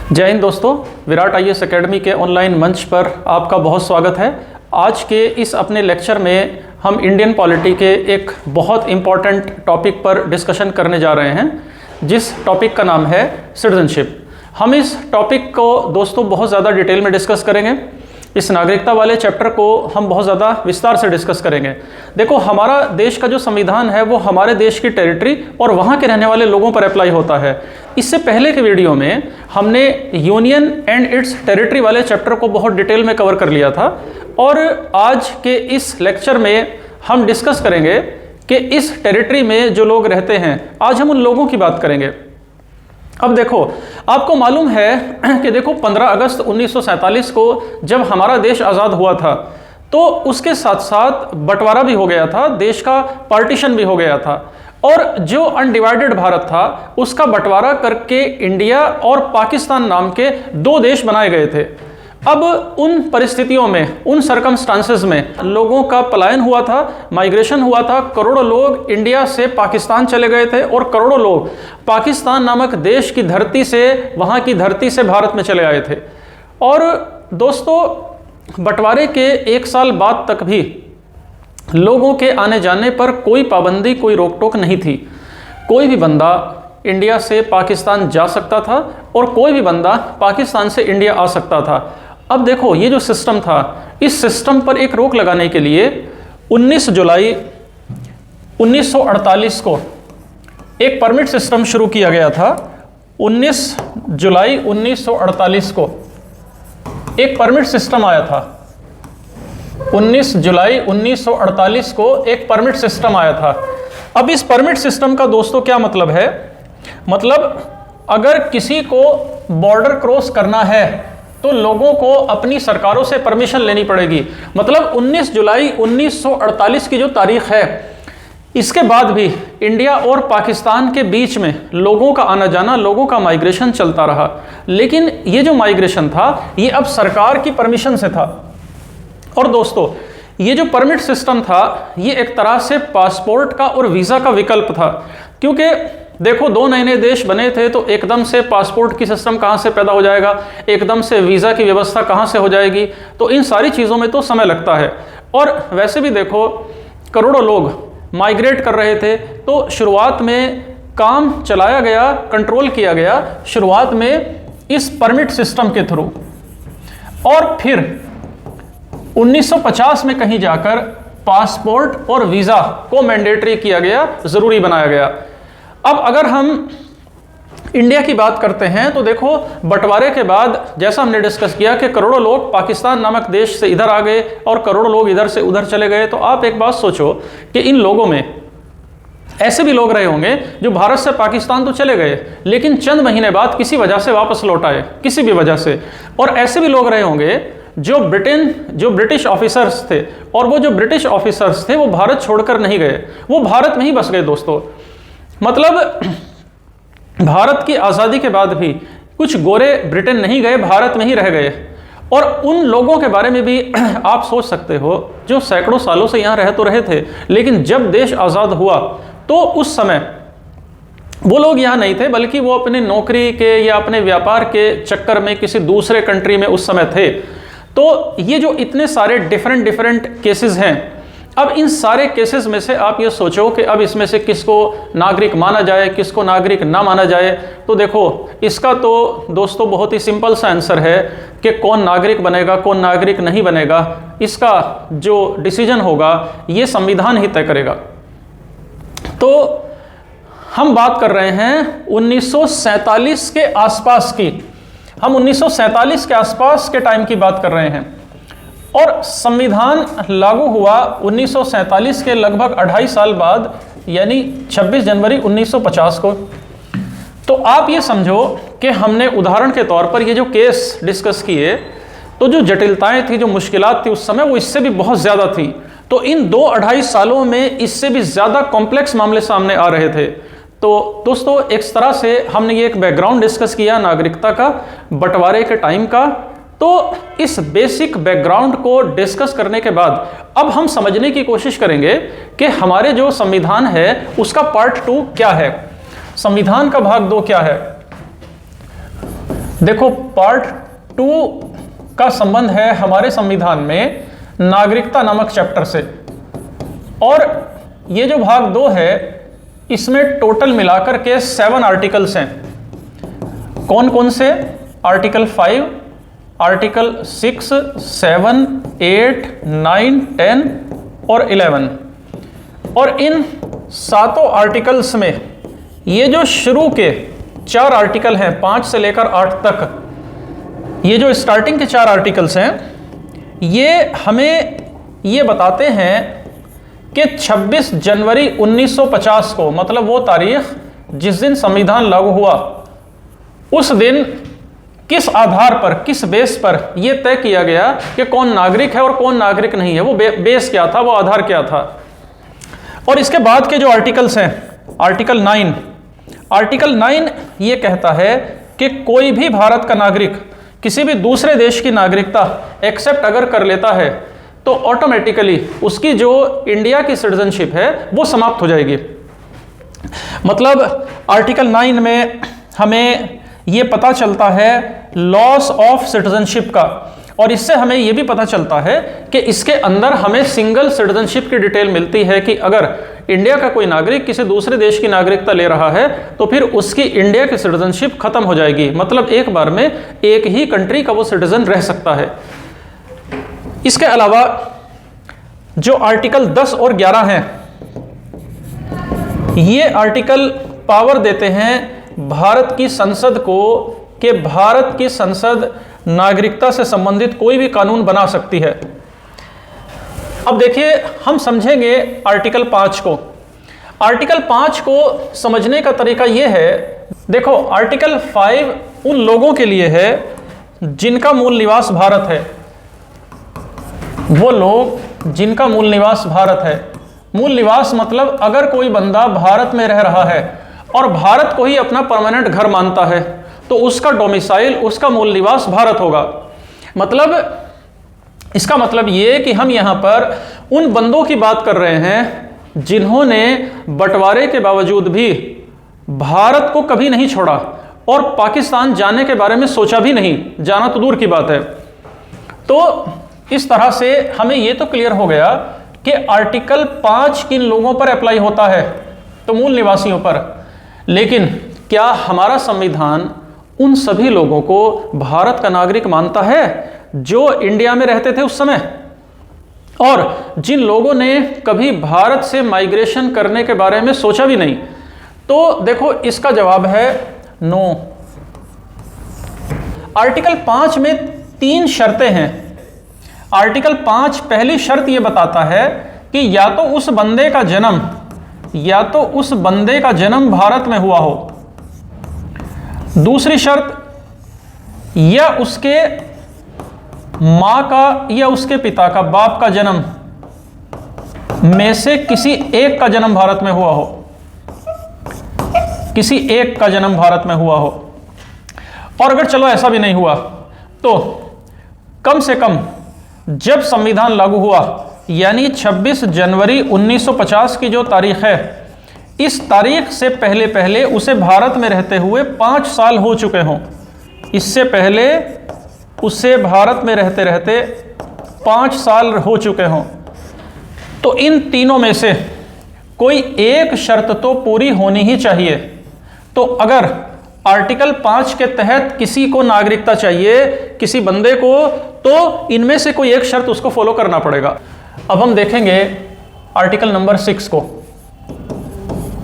जय हिंद दोस्तों, Virat IAS academy के ऑनलाइन मंच पर आपका बहुत स्वागत है। आज के इस अपने लेक्चर में हम इंडियन पॉलिटी के एक बहुत इम्पॉर्टेंट टॉपिक पर डिस्कशन करने जा रहे हैं, जिस टॉपिक का नाम है सिटीजनशिप। हम इस टॉपिक को दोस्तों बहुत ज़्यादा डिटेल में डिस्कस करेंगे। इस नागरिकता वाले चैप्टर को हम बहुत ज़्यादा विस्तार से डिस्कस करेंगे। देखो, हमारा देश का जो संविधान है वो हमारे देश की टेरिटरी और वहाँ के रहने वाले लोगों पर अप्लाई होता है। इससे पहले के वीडियो में हमने यूनियन एंड इट्स टेरिटरी वाले चैप्टर को बहुत डिटेल में कवर कर लिया था, और आज के इस लेक्चर में हम डिस्कस करेंगे कि इस टेरिटरी में जो लोग रहते हैं, आज हम उन लोगों की बात करेंगे। अब देखो, आपको मालूम है कि देखो 15 अगस्त 1947 को जब हमारा देश आज़ाद हुआ था तो उसके साथ साथ बंटवारा भी हो गया था, देश का पार्टीशन भी हो गया था, और जो अनडिवाइडेड भारत था उसका बंटवारा करके इंडिया और पाकिस्तान नाम के दो देश बनाए गए थे। अब उन परिस्थितियों में, उन सर्कमस्टांसेस में लोगों का पलायन हुआ था, माइग्रेशन हुआ था। करोड़ों लोग इंडिया से पाकिस्तान चले गए थे और करोड़ों लोग पाकिस्तान नामक देश की धरती से, वहाँ की धरती से भारत में चले आए थे। और दोस्तों, बंटवारे के एक साल बाद तक भी लोगों के आने जाने पर कोई पाबंदी, कोई रोक टोक नहीं थी। कोई भी बंदा इंडिया से पाकिस्तान जा सकता था और कोई भी बंदा पाकिस्तान से इंडिया आ सकता था। अब देखो, ये जो सिस्टम था, इस सिस्टम पर एक रोक लगाने के लिए 19 जुलाई 1948 को एक परमिट सिस्टम शुरू किया गया था। 19 जुलाई 1948 को एक परमिट सिस्टम आया था। 19 जुलाई 1948 को एक परमिट सिस्टम आया था। अब इस परमिट सिस्टम का दोस्तों क्या मतलब है? मतलब अगर किसी को बॉर्डर क्रॉस करना है तो लोगों को अपनी सरकारों से परमिशन लेनी पड़ेगी। मतलब 19 जुलाई 1948 की जो तारीख है, इसके बाद भी इंडिया और पाकिस्तान के बीच में लोगों का आना जाना, लोगों का माइग्रेशन चलता रहा। लेकिन ये जो माइग्रेशन था ये अब सरकार की परमिशन से था। और दोस्तों, ये जो परमिट सिस्टम था ये एक तरह से पासपोर्ट का और वीज़ा का विकल्प था, क्योंकि देखो, दो नए नए देश बने थे तो एकदम से पासपोर्ट की सिस्टम कहाँ से पैदा हो जाएगा, एकदम से वीज़ा की व्यवस्था कहाँ से हो जाएगी, तो इन सारी चीज़ों में तो समय लगता है। और वैसे भी देखो, करोड़ों लोग माइग्रेट कर रहे थे, तो शुरुआत में काम चलाया गया, कंट्रोल किया गया शुरुआत में इस परमिट सिस्टम के थ्रू, और फिर 1950 में कहीं जाकर पासपोर्ट और वीज़ा को मैंडेटरी किया गया, ज़रूरी बनाया गया। अब अगर हम इंडिया की बात करते हैं तो देखो, बंटवारे के बाद जैसा हमने डिस्कस किया कि करोड़ों लोग पाकिस्तान नामक देश से इधर आ गए और करोड़ों लोग इधर से उधर चले गए। तो आप एक बात सोचो कि इन लोगों में ऐसे भी लोग रहे होंगे जो भारत से पाकिस्तान तो चले गए, लेकिन चंद महीने बाद किसी वजह से वापस लौट आए, किसी भी वजह से। और ऐसे भी लोग रहे होंगे जो ब्रिटिश ऑफिसर्स थे, और वो जो ब्रिटिश ऑफिसर्स थे वो भारत छोड़कर नहीं गए, वो भारत में ही बस गए दोस्तों। मतलब भारत की आज़ादी के बाद भी कुछ गोरे ब्रिटेन नहीं गए, भारत में ही रह गए। और उन लोगों के बारे में भी आप सोच सकते हो जो सैकड़ों सालों से यहाँ रह तो रहे थे, लेकिन जब देश आज़ाद हुआ तो उस समय वो लोग यहाँ नहीं थे, बल्कि वो अपने नौकरी के या अपने व्यापार के चक्कर में किसी दूसरे कंट्री में उस समय थे। तो ये जो इतने सारे डिफरेंट केसेस हैं, अब इन सारे केसेस में से आप ये सोचो कि अब इसमें से किसको नागरिक माना जाए, किसको नागरिक ना माना जाए। तो देखो, इसका तो दोस्तों बहुत ही सिंपल सा आंसर है कि कौन नागरिक बनेगा, कौन नागरिक नहीं बनेगा, इसका जो डिसीजन होगा ये संविधान ही तय करेगा। तो हम बात कर रहे हैं 1947 के आसपास की, हम 1947 के आसपास के टाइम की बात कर रहे हैं। और संविधान लागू हुआ 1947 के लगभग 2.5 साल बाद, यानी 26 जनवरी 1950 को। तो आप ये समझो कि हमने उदाहरण के तौर पर ये जो केस डिस्कस किए, तो जो जटिलताएं थी, जो मुश्किलात थी उस समय, वो इससे भी बहुत ज़्यादा थी। तो इन 2-2.5 सालों में इससे भी ज़्यादा कॉम्प्लेक्स मामले सामने आ रहे थे। तो दोस्तों, एक तरह से हमने ये एक बैकग्राउंड डिस्कस किया नागरिकता का, बंटवारे के टाइम का। तो इस बेसिक बैकग्राउंड को डिस्कस करने के बाद अब हम समझने की कोशिश करेंगे कि हमारे जो संविधान है उसका पार्ट 2 क्या है, संविधान का भाग 2 क्या है। देखो पार्ट 2 का संबंध है हमारे संविधान में नागरिकता नामक चैप्टर से, और ये जो भाग 2 है इसमें टोटल मिलाकर के 7 आर्टिकल्स हैं। कौन कौन से? आर्टिकल 5, आर्टिकल 6, 7, 8, 9, 10 और 11। और इन 7 आर्टिकल्स में ये जो शुरू के 4 आर्टिकल हैं 5 से लेकर 8 तक, ये जो स्टार्टिंग के 4 आर्टिकल्स हैं ये हमें ये बताते हैं कि 26 जनवरी 1950 को, मतलब वो तारीख जिस दिन संविधान लागू हुआ, उस दिन किस आधार पर, किस बेस पर यह तय किया गया कि कौन नागरिक है और कौन नागरिक नहीं है। वो बेस क्या था, वो आधार क्या था। और इसके बाद के जो आर्टिकल्स हैं, आर्टिकल 9 ये कहता है कि कोई भी भारत का नागरिक किसी भी दूसरे देश की नागरिकता एक्सेप्ट अगर कर लेता है तो ऑटोमेटिकली उसकी जो इंडिया की सिटीजनशिप है वो समाप्त हो जाएगी। मतलब आर्टिकल 9 में हमें ये पता चलता है लॉस ऑफ सिटीजनशिप का, और इससे हमें यह भी पता चलता है कि इसके अंदर हमें सिंगल सिटीजनशिप की डिटेल मिलती है कि अगर इंडिया का कोई नागरिक किसी दूसरे देश की नागरिकता ले रहा है तो फिर उसकी इंडिया की सिटीजनशिप खत्म हो जाएगी। मतलब एक बार में एक ही कंट्री का वो सिटीजन रह सकता है। इसके अलावा जो आर्टिकल 10 और 11 हैं, ये आर्टिकल पावर देते हैं भारत की संसद को कि भारत की संसद नागरिकता से संबंधित कोई भी कानून बना सकती है। अब देखिए हम समझेंगे आर्टिकल 5 को। आर्टिकल 5 को समझने का तरीका यह है, देखो आर्टिकल 5 उन लोगों के लिए है जिनका मूल निवास भारत है। वो लोग जिनका मूल निवास भारत है, मूल निवास मतलब अगर कोई बंदा भारत में रह रहा है और भारत को ही अपना परमानेंट घर मानता है तो उसका डोमिसाइल, उसका मूल निवास भारत होगा। मतलब इसका मतलब ये कि हम यहां पर उन बंदों की बात कर रहे हैं जिन्होंने बंटवारे के बावजूद भी भारत को कभी नहीं छोड़ा और पाकिस्तान जाने के बारे में सोचा भी नहीं, जाना तो दूर की बात है। तो इस तरह से हमें यह तो क्लियर हो गया कि आर्टिकल 5 किन लोगों पर अप्लाई होता है, तो मूल निवासियों पर। लेकिन क्या हमारा संविधान उन सभी लोगों को भारत का नागरिक मानता है जो इंडिया में रहते थे उस समय, और जिन लोगों ने कभी भारत से माइग्रेशन करने के बारे में सोचा भी नहीं? तो देखो इसका जवाब है नो। आर्टिकल 5 में 3 शर्तें हैं। आर्टिकल 5 पहली शर्त यह बताता है कि या तो उस बंदे का जन्म भारत में हुआ हो। दूसरी शर्त, या उसके मां का या उसके पिता का, बाप का जन्म में से किसी एक का जन्म भारत में हुआ हो, किसी एक का जन्म भारत में हुआ हो। और अगर चलो ऐसा भी नहीं हुआ तो कम से कम जब संविधान लागू हुआ यानी 26 जनवरी 1950 की जो तारीख है, इस तारीख से पहले उसे भारत में रहते हुए 5 साल हो चुके हों। इससे पहले उसे भारत में रहते 5 साल हो चुके हों। तो इन तीनों में से कोई एक शर्त तो पूरी होनी ही चाहिए। तो अगर आर्टिकल 5 के तहत किसी को नागरिकता चाहिए, किसी बंदे को, तो इनमें से कोई एक शर्त उसको फॉलो करना पड़ेगा। अब हम देखेंगे आर्टिकल नंबर 6 को।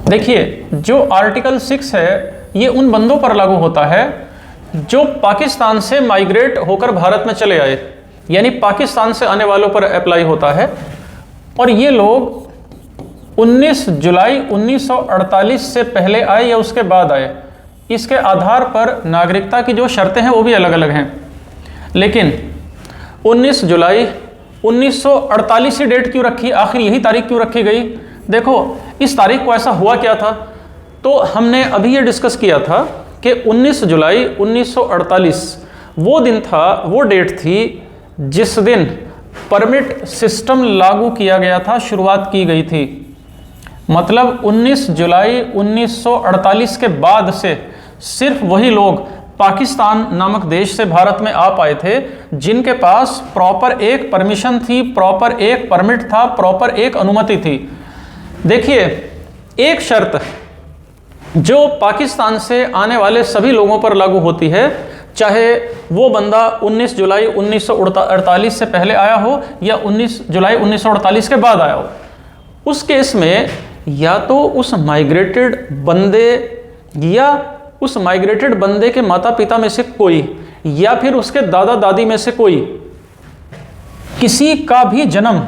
देखिए जो आर्टिकल 6 है ये उन बंदों पर लागू होता है जो पाकिस्तान से माइग्रेट होकर भारत में चले आए, यानी पाकिस्तान से आने वालों पर अप्लाई होता है। और ये लोग 19 जुलाई 1948 से पहले आए या उसके बाद आए, इसके आधार पर नागरिकता की जो शर्तें हैं वो भी अलग अलग हैं। लेकिन 19 जुलाई 1948 ही डेट क्यों रखी, आखिर यही तारीख क्यों रखी गई? देखो इस तारीख को ऐसा हुआ क्या था, तो हमने अभी ये डिस्कस किया था कि 19 जुलाई 1948 वो दिन था, वो डेट थी जिस दिन परमिट सिस्टम लागू किया गया था, शुरुआत की गई थी। मतलब 19 जुलाई 1948 के बाद से सिर्फ वही लोग पाकिस्तान नामक देश से भारत में आ पाए थे, जिनके पास प्रॉपर एक परमिशन थी, प्रॉपर एक परमिट था, प्रॉपर एक अनुमति थी। देखिए, एक शर्त जो पाकिस्तान से आने वाले सभी लोगों पर लागू होती है, चाहे वो बंदा 19 जुलाई 1948 से पहले आया हो या 19 जुलाई 1948 के बाद आया हो, उस केस में या तो उस माइग्रेटेड बंदे या उस माइग्रेटेड बंदे के माता पिता में से कोई या फिर उसके दादा दादी में से कोई किसी का भी जन्म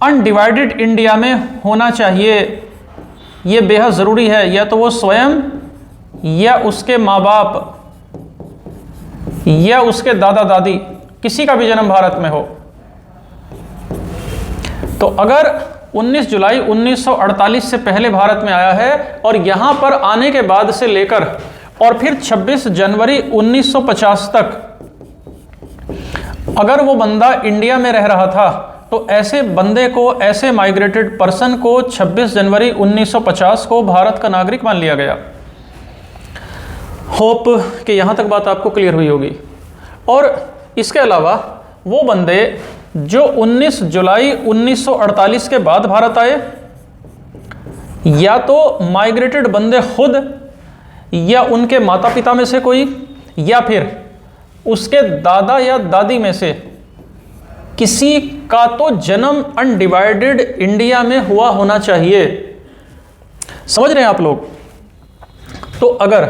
अनडिवाइडेड इंडिया में होना चाहिए। ये बेहद ज़रूरी है। या तो वो स्वयं या उसके माँ बाप या उसके दादा दादी, किसी का भी जन्म भारत में हो। तो अगर 19 जुलाई 1948 से पहले भारत में आया है और यहाँ पर आने के बाद से लेकर और फिर 26 जनवरी 1950 तक अगर वो बंदा इंडिया में रह रहा था, तो ऐसे बंदे को, ऐसे माइग्रेटेड पर्सन को 26 जनवरी 1950 को भारत का नागरिक मान लिया गया। होप कि यहाँ तक बात आपको क्लियर हुई होगी। और इसके अलावा वो बंदे जो 19 जुलाई 1948 के बाद भारत आए, या तो माइग्रेटेड बंदे खुद या उनके माता पिता में से कोई या फिर उसके दादा या दादी में से किसी का तो जन्म अनडिवाइडेड इंडिया में हुआ होना चाहिए। समझ रहे हैं आप लोग? तो अगर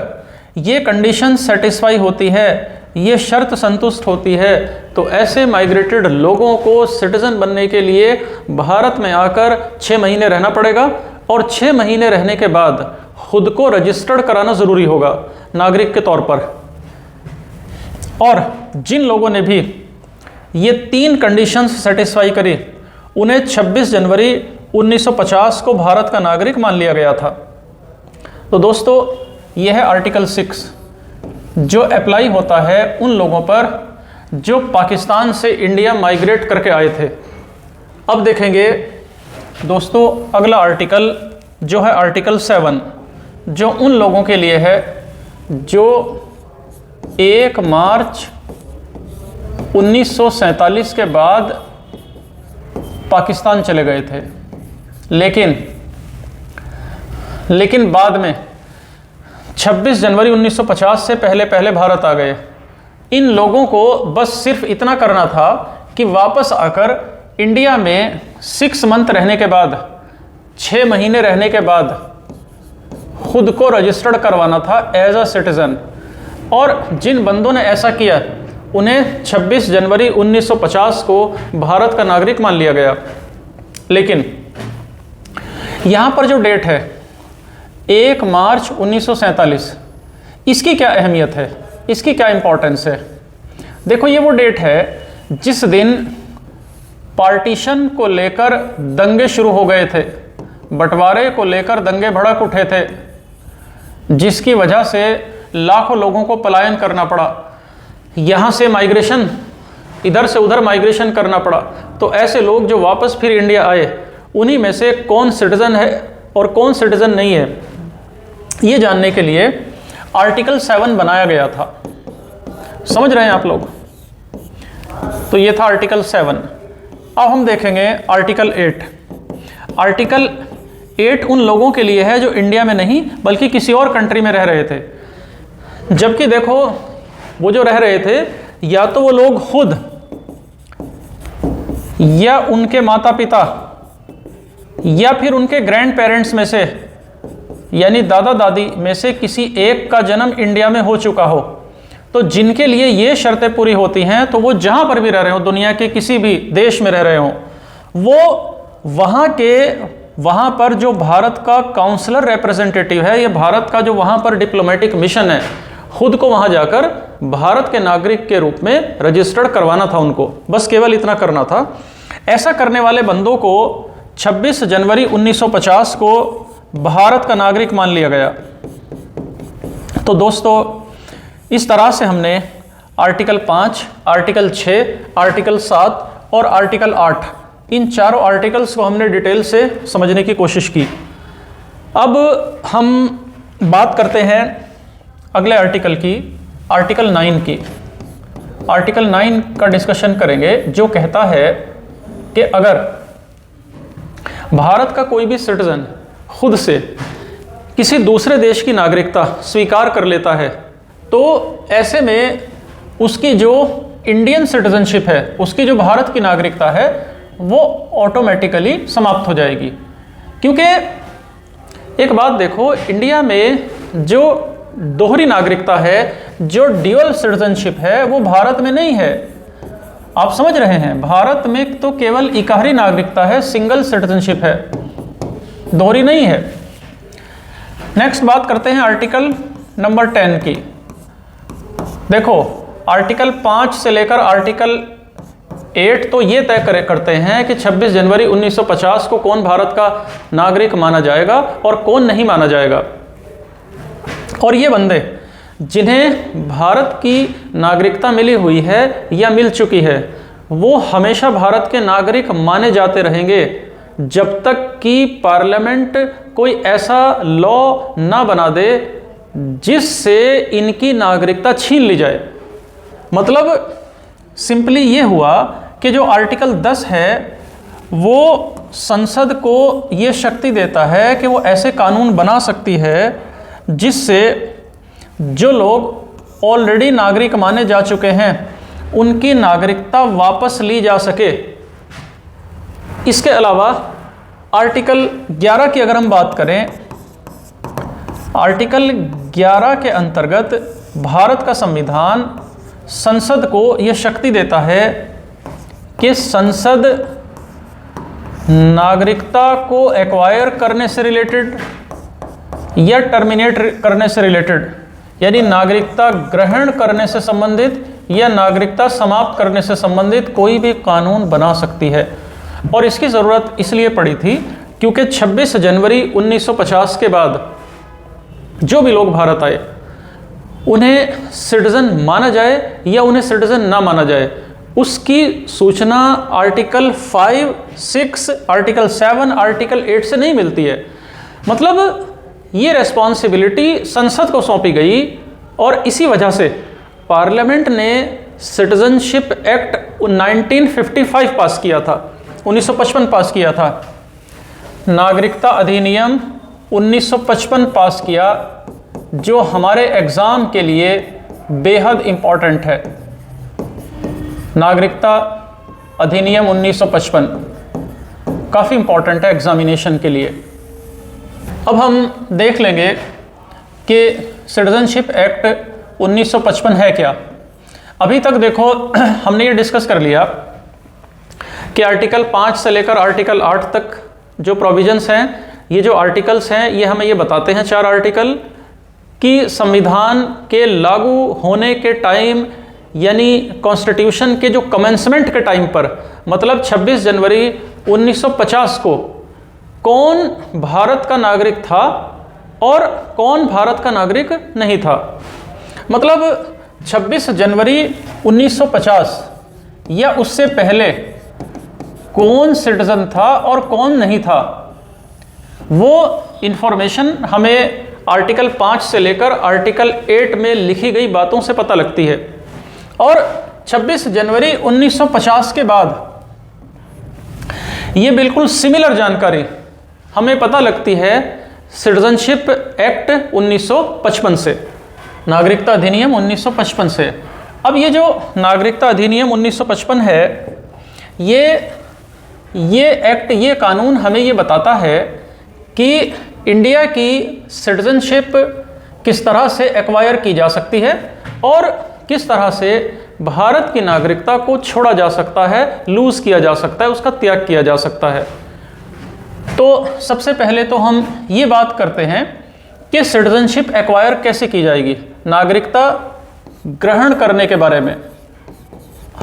ये कंडीशन सेटिस्फाई होती है, ये शर्त संतुष्ट होती है, तो ऐसे माइग्रेटेड लोगों को सिटीजन बनने के लिए भारत में आकर 6 महीने रहना पड़ेगा और 6 महीने रहने के बाद खुद को रजिस्टर्ड कराना ज़रूरी होगा नागरिक के तौर पर। और जिन लोगों ने भी ये 3 कंडीशंस सेटिस्फाई करी, उन्हें 26 जनवरी 1950 को भारत का नागरिक मान लिया गया था। तो दोस्तों, यह है आर्टिकल 6 जो अप्लाई होता है उन लोगों पर जो पाकिस्तान से इंडिया माइग्रेट करके आए थे। अब देखेंगे दोस्तों अगला आर्टिकल जो है आर्टिकल 7, जो उन लोगों के लिए है जो 1 मार्च 1947 के बाद पाकिस्तान चले गए थे, लेकिन बाद में 26 जनवरी 1950 से पहले भारत आ गए। इन लोगों को बस सिर्फ इतना करना था कि वापस आकर इंडिया में 6 मंथ रहने के बाद, 6 महीने रहने के बाद खुद को रजिस्टर्ड करवाना था एज अ सिटीज़न। और जिन बंदों ने ऐसा किया, उन्हें 26 जनवरी 1950 को भारत का नागरिक मान लिया गया। लेकिन यहाँ पर जो डेट है 1 मार्च 1947, इसकी क्या अहमियत है, इसकी क्या इंपॉर्टेंस है? देखो, ये वो डेट है जिस दिन पार्टीशन को लेकर दंगे शुरू हो गए थे, बंटवारे को लेकर दंगे भड़क उठे थे, जिसकी वजह से लाखों लोगों को पलायन करना पड़ा, यहाँ से माइग्रेशन, इधर से उधर माइग्रेशन करना पड़ा। तो ऐसे लोग जो वापस फिर इंडिया आए, उन्हीं में से कौन सिटीज़न है और कौन सिटीज़न नहीं है, ये जानने के लिए आर्टिकल 7 बनाया गया था। समझ रहे हैं आप लोग? तो ये था आर्टिकल 7। अब हम देखेंगे आर्टिकल 8। आर्टिकल 8 उन लोगों के लिए है जो इंडिया में नहीं बल्कि किसी और कंट्री में रह रहे थे। जबकि देखो, वो जो रह रहे थे, या तो वो लोग खुद या उनके माता पिता या फिर उनके ग्रैंड पेरेंट्स में से, यानी दादा दादी में से किसी एक का जन्म इंडिया में हो चुका हो। तो जिनके लिए ये शर्तें पूरी होती हैं, तो वो जहाँ पर भी रह रहे हो, दुनिया के किसी भी देश में रह रहे हो, वो वहाँ पर जो भारत का काउंसलर रिप्रेजेंटेटिव है, ये भारत का जो वहाँ पर डिप्लोमेटिक मिशन है, खुद को वहाँ जाकर भारत के नागरिक के रूप में रजिस्टर्ड करवाना था उनको। बस केवल इतना करना था। ऐसा करने वाले बंदों को 26 जनवरी 1950 को भारत का नागरिक मान लिया गया। तो दोस्तों, इस तरह से हमने आर्टिकल 5, आर्टिकल 6, आर्टिकल 7 और आर्टिकल 8, इन चारों आर्टिकल्स को हमने डिटेल से समझने की कोशिश की। अब हम बात करते हैं अगले आर्टिकल की, आर्टिकल 9 की। आर्टिकल 9 का डिस्कशन करेंगे, जो कहता है कि अगर भारत का कोई भी सिटीजन खुद से किसी दूसरे देश की नागरिकता स्वीकार कर लेता है तो ऐसे में उसकी जो इंडियन सिटीजनशिप है, उसकी जो भारत की नागरिकता है, वो ऑटोमेटिकली समाप्त हो जाएगी। क्योंकि एक बात देखो, इंडिया में जो दोहरी नागरिकता है, जो ड्यूअल सिटीजनशिप है, वो भारत में नहीं है। आप समझ रहे हैं, भारत में तो केवल इकहरी नागरिकता है, सिंगल सिटीजनशिप है, दोहरी नहीं है। नेक्स्ट बात करते हैं आर्टिकल नंबर 10 की। देखो, आर्टिकल 5 से लेकर आर्टिकल 8 तो ये तय करते हैं कि 26 जनवरी 1950 को कौन भारत का नागरिक माना जाएगा और कौन नहीं माना जाएगा। और ये बंदे जिन्हें भारत की नागरिकता मिली हुई है या मिल चुकी है, वो हमेशा भारत के नागरिक माने जाते रहेंगे जब तक कि पार्लियामेंट कोई ऐसा लॉ ना बना दे जिससे इनकी नागरिकता छीन ली जाए। मतलब सिंपली ये हुआ कि जो आर्टिकल 10 है वो संसद को ये शक्ति देता है कि वो ऐसे कानून बना सकती है जिससे जो लोग ऑलरेडी नागरिक माने जा चुके हैं उनकी नागरिकता वापस ली जा सके। इसके अलावा आर्टिकल 11 की अगर हम बात करें, आर्टिकल 11 के अंतर्गत भारत का संविधान संसद को यह शक्ति देता है कि संसद नागरिकता को एक्वायर करने से रिलेटेड या टर्मिनेट करने से रिलेटेड, यानी नागरिकता ग्रहण करने से संबंधित या नागरिकता समाप्त करने से संबंधित कोई भी कानून बना सकती है। और इसकी ज़रूरत इसलिए पड़ी थी क्योंकि 26 जनवरी 1950 के बाद जो भी लोग भारत आए उन्हें सिटीजन माना जाए या उन्हें सिटीजन ना माना जाए, उसकी सूचना आर्टिकल 5, 6, आर्टिकल 7, आर्टिकल 8 से नहीं मिलती है। मतलब ये रेस्पॉन्सिबिलिटी संसद को सौंपी गई और इसी वजह से पार्लियामेंट ने सिटीजनशिप एक्ट 1955 पास किया था, 1955 पास किया था, नागरिकता अधिनियम 1955 पास किया, जो हमारे एग्ज़ाम के लिए बेहद इम्पॉर्टेंट है। नागरिकता अधिनियम 1955 काफ़ी इम्पॉर्टेंट है एग्जामिनेशन के लिए। अब हम देख लेंगे कि सिटीजनशिप एक्ट 1955 है क्या। अभी तक देखो हमने ये डिस्कस कर लिया कि आर्टिकल 5 से लेकर आर्टिकल 8 तक जो प्रोविजंस हैं, ये जो आर्टिकल्स हैं ये हमें ये बताते हैं, 4 आर्टिकल, कि संविधान के लागू होने के टाइम यानी कॉन्स्टिट्यूशन के जो कमेंसमेंट के टाइम पर, मतलब 26 जनवरी 1950 को कौन भारत का नागरिक था और कौन भारत का नागरिक नहीं था। मतलब 26 जनवरी 1950 या उससे पहले कौन सिटीजन था और कौन नहीं था, वो इंफॉर्मेशन हमें आर्टिकल 5 से लेकर आर्टिकल 8 में लिखी गई बातों से पता लगती है। और 26 जनवरी 1950 के बाद ये बिल्कुल सिमिलर जानकारी हमें पता लगती है सिटीजनशिप एक्ट 1955 से, नागरिकता अधिनियम 1955 से। अब ये जो नागरिकता अधिनियम 1955 है, ये एक्ट, ये कानून हमें ये बताता है कि इंडिया की सिटीजनशिप किस तरह से एक्वायर की जा सकती है और किस तरह से भारत की नागरिकता को छोड़ा जा सकता है, लूज़ किया जा सकता है, उसका त्याग किया जा सकता है। तो सबसे पहले तो हम ये बात करते हैं कि सिटीजनशिप एक्वायर कैसे की जाएगी, नागरिकता ग्रहण करने के बारे में।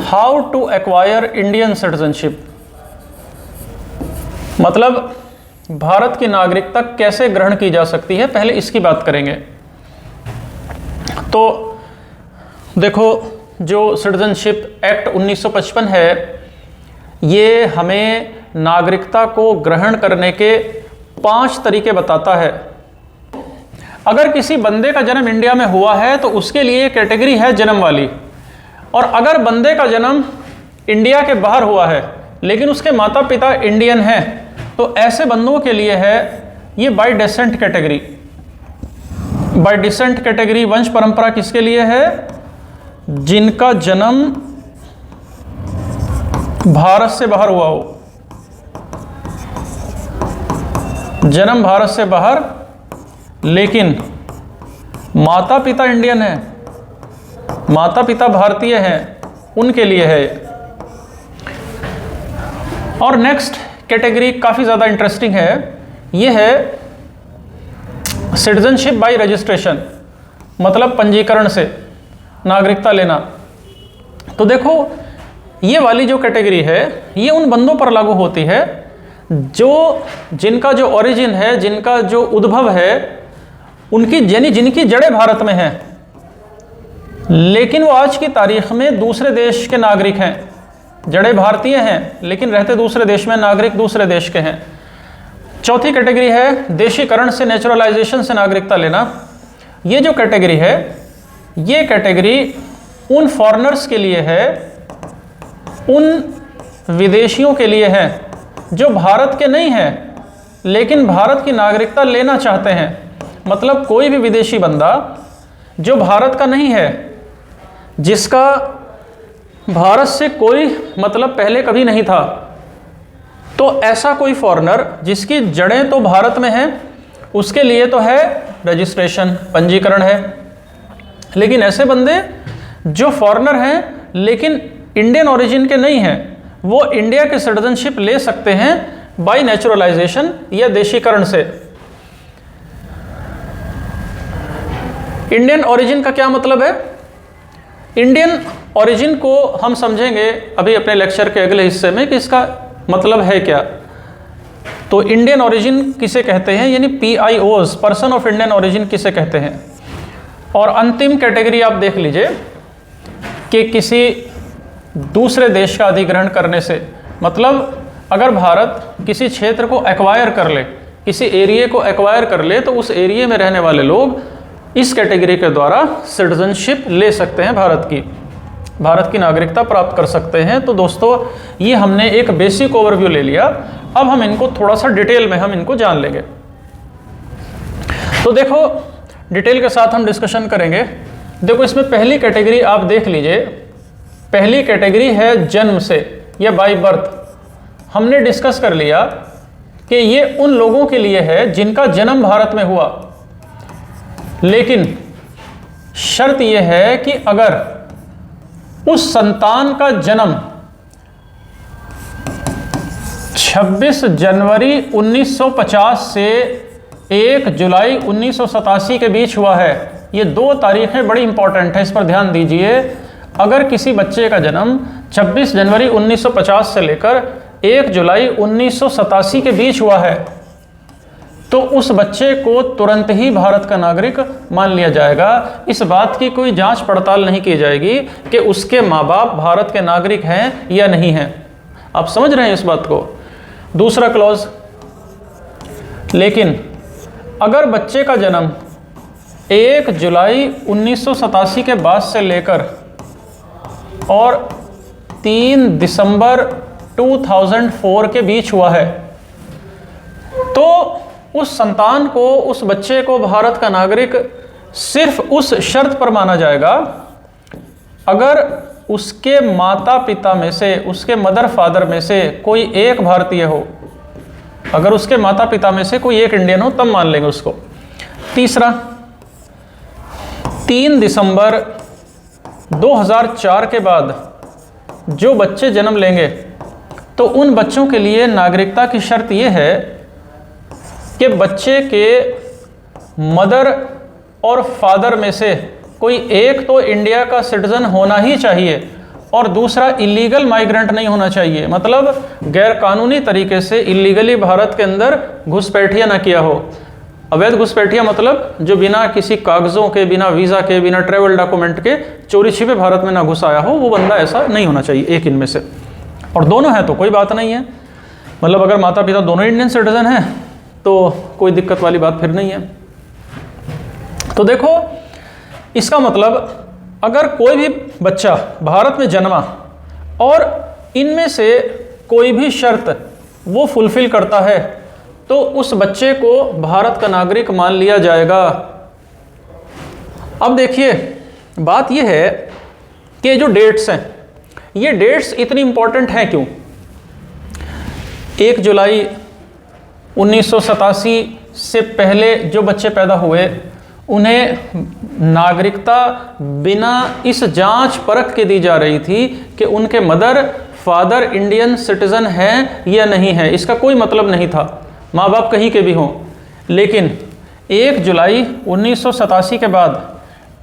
How to acquire Indian citizenship, मतलब भारत की नागरिकता कैसे ग्रहण की जा सकती है, पहले इसकी बात करेंगे। तो देखो, जो सिटीजनशिप एक्ट 1955 है, ये हमें नागरिकता को ग्रहण करने के 5 तरीके बताता है। अगर किसी बंदे का जन्म इंडिया में हुआ है तो उसके लिए कैटेगरी है जन्म वाली, और अगर बंदे का जन्म इंडिया के बाहर हुआ है लेकिन उसके माता पिता इंडियन हैं तो ऐसे बंदों के लिए है ये bye decent category. Bye decent category वंश परंपरा किसके लिए है? जिनका जन्म भारत से बाहर हुआ हो, जन्म भारत से बाहर लेकिन माता पिता इंडियन है, माता पिता भारतीय हैं, उनके लिए है। और नेक्स्ट कैटेगरी काफ़ी ज़्यादा इंटरेस्टिंग है, ये है सिटीजनशिप बाय रजिस्ट्रेशन, मतलब पंजीकरण से नागरिकता लेना। तो देखो ये वाली जो कैटेगरी है ये उन बंदों पर लागू होती है जिनका जो ओरिजिन है, जिनका जो उद्भव है, उनकी यानी जिनकी जड़ें भारत में हैं लेकिन वो आज की तारीख में दूसरे देश के नागरिक हैं। जड़ें भारतीय हैं लेकिन रहते दूसरे देश में, नागरिक दूसरे देश के हैं। चौथी कैटेगरी है देशीकरण से, नेचुरलाइजेशन से नागरिकता लेना। ये जो कैटेगरी है ये कैटेगरी उन फॉरेनर्स के लिए है, उन विदेशियों के लिए है जो भारत के नहीं हैं लेकिन भारत की नागरिकता लेना चाहते हैं। मतलब कोई भी विदेशी बंदा जो भारत का नहीं है, जिसका भारत से कोई मतलब पहले कभी नहीं था, तो ऐसा कोई फॉरेनर जिसकी जड़ें तो भारत में हैं उसके लिए तो है रजिस्ट्रेशन, पंजीकरण है। लेकिन ऐसे बंदे जो फॉरेनर हैं लेकिन इंडियन ओरिजिन के नहीं हैं, वो इंडिया के सिटीजनशिप ले सकते हैं बाय नेचुरलाइजेशन या देशीकरण से। इंडियन ओरिजिन का क्या मतलब है? इंडियन ओरिजिन को हम समझेंगे अभी अपने लेक्चर के अगले हिस्से में कि इसका मतलब है क्या। तो इंडियन ओरिजिन किसे कहते हैं, यानी PIOs, person of Indian origin किसे कहते हैं। और अंतिम कैटेगरी आप देख लीजिए कि किसी दूसरे देश का अधिग्रहण करने से, मतलब अगर भारत किसी क्षेत्र को एक्वायर कर ले, किसी एरिया को एक्वायर कर ले, तो उस एरिया में रहने वाले लोग इस कैटेगरी के द्वारा सिटीजनशिप ले सकते हैं, भारत की नागरिकता प्राप्त कर सकते हैं। तो दोस्तों ये हमने एक बेसिक ओवरव्यू ले लिया, अब हम इनको थोड़ा सा डिटेल में हम इनको जान लेंगे। तो देखो डिटेल के साथ हम डिस्कशन करेंगे। देखो इसमें पहली कैटेगरी आप देख लीजिए, पहली कैटेगरी है जन्म से या बाय बर्थ। हमने डिस्कस कर लिया कि ये उन लोगों के लिए है जिनका जन्म भारत में हुआ, लेकिन शर्त यह है कि अगर उस संतान का जन्म 26 जनवरी 1950 से 1 जुलाई 1987 के बीच हुआ है। ये दो तारीखें बड़ी इंपॉर्टेंट है, इस पर ध्यान दीजिए। अगर किसी बच्चे का जन्म 26 जनवरी 1950 से लेकर 1 जुलाई 1987 के बीच हुआ है तो उस बच्चे को तुरंत ही भारत का नागरिक मान लिया जाएगा। इस बात की कोई जांच पड़ताल नहीं की जाएगी कि उसके माँ बाप भारत के नागरिक हैं या नहीं हैं। आप समझ रहे हैं इस बात को। दूसरा क्लॉज, लेकिन अगर बच्चे का जन्म 1 जुलाई 1987 के बाद से लेकर और 3 दिसंबर 2004 के बीच हुआ है तो उस संतान को, उस बच्चे को भारत का नागरिक सिर्फ उस शर्त पर माना जाएगा अगर उसके माता पिता में से, उसके मदर फादर में से कोई एक भारतीय हो। अगर उसके माता पिता में से कोई एक इंडियन हो तब मान लेंगे उसको। तीसरा, 3 दिसंबर 2004 के बाद जो बच्चे जन्म लेंगे तो उन बच्चों के लिए नागरिकता की शर्त यह है कि बच्चे के मदर और फादर में से कोई एक तो इंडिया का सिटीजन होना ही चाहिए और दूसरा इलीगल माइग्रेंट नहीं होना चाहिए, मतलब गैर कानूनी तरीके से इलीगली भारत के अंदर घुसपैठिया ना किया हो। अवैध घुसपैठिया मतलब जो बिना किसी कागज़ों के, बिना वीज़ा के, बिना ट्रैवल डॉक्यूमेंट के चोरी छिपे भारत में ना घुस आया हो, वो बंदा ऐसा नहीं होना चाहिए एक इनमें से। और दोनों हैं तो कोई बात नहीं है, मतलब अगर माता पिता दोनों इंडियन सिटीजन हैं तो कोई दिक्कत वाली बात फिर नहीं है। तो देखो, इसका मतलब अगर कोई भी बच्चा भारत में जन्मा और इनमें से कोई भी शर्त वो फुलफिल करता है तो उस बच्चे को भारत का नागरिक मान लिया जाएगा। अब देखिए, बात यह है कि जो डेट्स हैं, ये डेट्स इतनी इंपॉर्टेंट हैं क्यों? 1 जुलाई 1987 से पहले जो बच्चे पैदा हुए उन्हें नागरिकता बिना इस जांच परख के दी जा रही थी कि उनके मदर फादर इंडियन सिटीजन हैं या नहीं है। इसका कोई मतलब नहीं था, माँ बाप कहीं के भी हों। लेकिन 1 जुलाई 1987 के बाद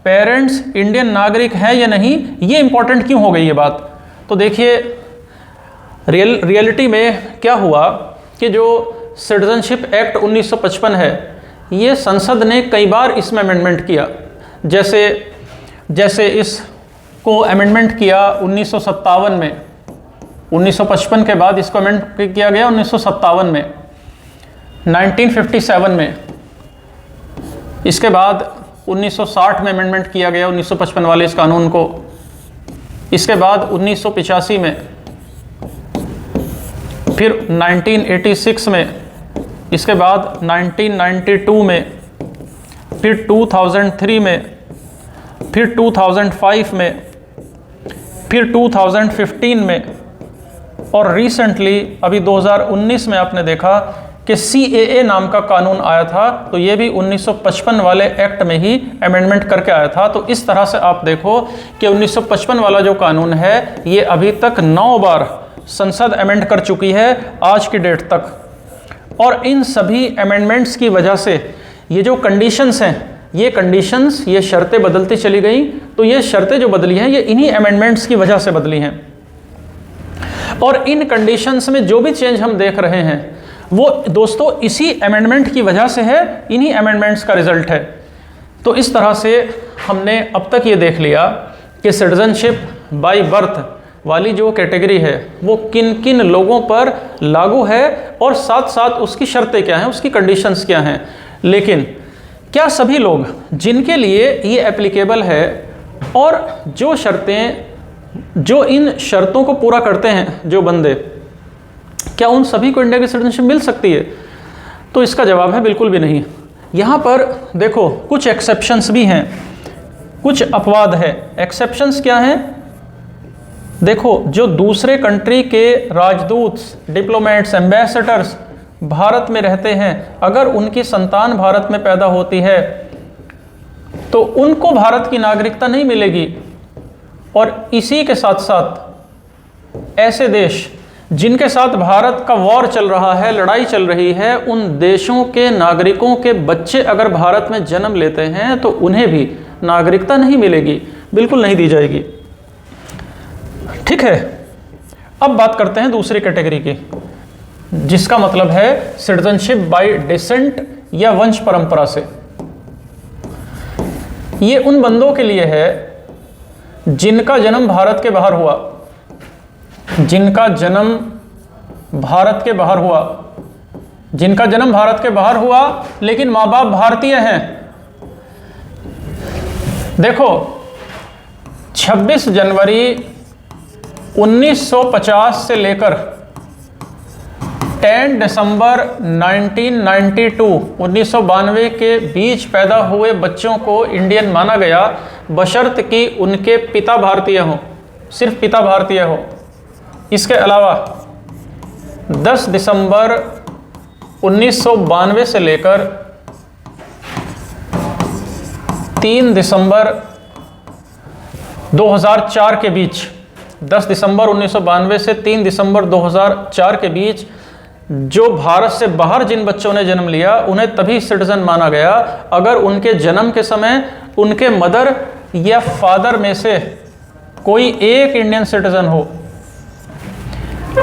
पेरेंट्स इंडियन नागरिक हैं या नहीं, ये इंपॉर्टेंट क्यों हो गई ये बात? तो देखिए, रियलिटी में क्या हुआ कि जो सिटीजनशिप एक्ट 1955 है, ये संसद ने कई बार इसमें अमेंडमेंट किया। जैसे इसको अमेंडमेंट किया 1957 में, 1955 के बाद इसको अमेंड किया गया 1957 में, 1957 में, इसके बाद 1960 में अमेंडमेंट किया गया 1955 वाले इस कानून को, इसके बाद 1985 में, फिर 1986 में, इसके बाद 1992 में, फिर 2003 में, फिर 2005 में, फिर 2015 में, और रिसेंटली अभी 2019 में आपने देखा कि CAA नाम का कानून आया था, तो ये भी 1955 वाले एक्ट में ही अमेंडमेंट करके आया था। तो इस तरह से आप देखो कि 1955 वाला जो कानून है ये अभी तक 9 बार संसद अमेंड कर चुकी है आज की डेट तक। और इन सभी अमेंडमेंट्स की वजह से ये जो कंडीशंस हैं, ये शर्तें बदलती चली गई। तो ये शर्तें जो बदली हैं ये इन्हीं अमेंडमेंट्स की वजह से बदली हैं। और इन कंडीशंस में जो भी चेंज हम देख रहे हैं वो दोस्तों इसी अमेंडमेंट की वजह से है, इन्हीं अमेंडमेंट्स का रिजल्ट है। तो इस तरह से हमने अब तक ये देख लिया कि सिटीजनशिप बाय बर्थ वाली जो कैटेगरी है वो किन किन लोगों पर लागू है और साथ साथ उसकी शर्तें क्या हैं, उसकी कंडीशंस क्या हैं। लेकिन क्या सभी लोग जिनके लिए ये एप्लीकेबल है और जो इन शर्तों को पूरा करते हैं जो बंदे, क्या उन सभी को इंडिया की सिटीजनशिप मिल सकती है? तो इसका जवाब है बिल्कुल भी नहीं। यहाँ पर देखो कुछ एक्सेप्शंस भी हैं, कुछ अपवाद है। एक्सेप्शंस क्या हैं? देखो, जो दूसरे कंट्री के राजदूत, डिप्लोमेट्स, एम्बेसडर्स भारत में रहते हैं, अगर उनकी संतान भारत में पैदा होती है तो उनको भारत की नागरिकता नहीं मिलेगी। और इसी के साथ साथ ऐसे देश जिनके साथ भारत का वॉर चल रहा है, लड़ाई चल रही है, उन देशों के नागरिकों के बच्चे अगर भारत में जन्म लेते हैं तो उन्हें भी नागरिकता नहीं मिलेगी, बिल्कुल नहीं दी जाएगी। ठीक है, अब बात करते हैं दूसरी कैटेगरी की, जिसका मतलब है सिटीजनशिप बाय डिसेंट या वंश परंपरा से। ये उन बंदों के लिए है जिनका जन्म भारत के बाहर हुआ, जिनका जन्म भारत के बाहर हुआ, जिनका जन्म भारत के बाहर हुआ लेकिन माँ बाप भारतीय हैं। देखो, 26 जनवरी 1950 से लेकर 10 दिसंबर 1992 के बीच पैदा हुए बच्चों को इंडियन माना गया, बशर्त कि उनके पिता भारतीय हों, सिर्फ पिता भारतीय हो। इसके अलावा 10 दिसंबर 1992 से लेकर 3 दिसंबर 2004 के बीच, 10 दिसंबर 1992 से 3 दिसंबर 2004 के बीच जो भारत से बाहर जिन बच्चों ने जन्म लिया उन्हें तभी सिटीजन माना गया अगर उनके जन्म के समय उनके मदर या फादर में से कोई एक इंडियन सिटीजन हो।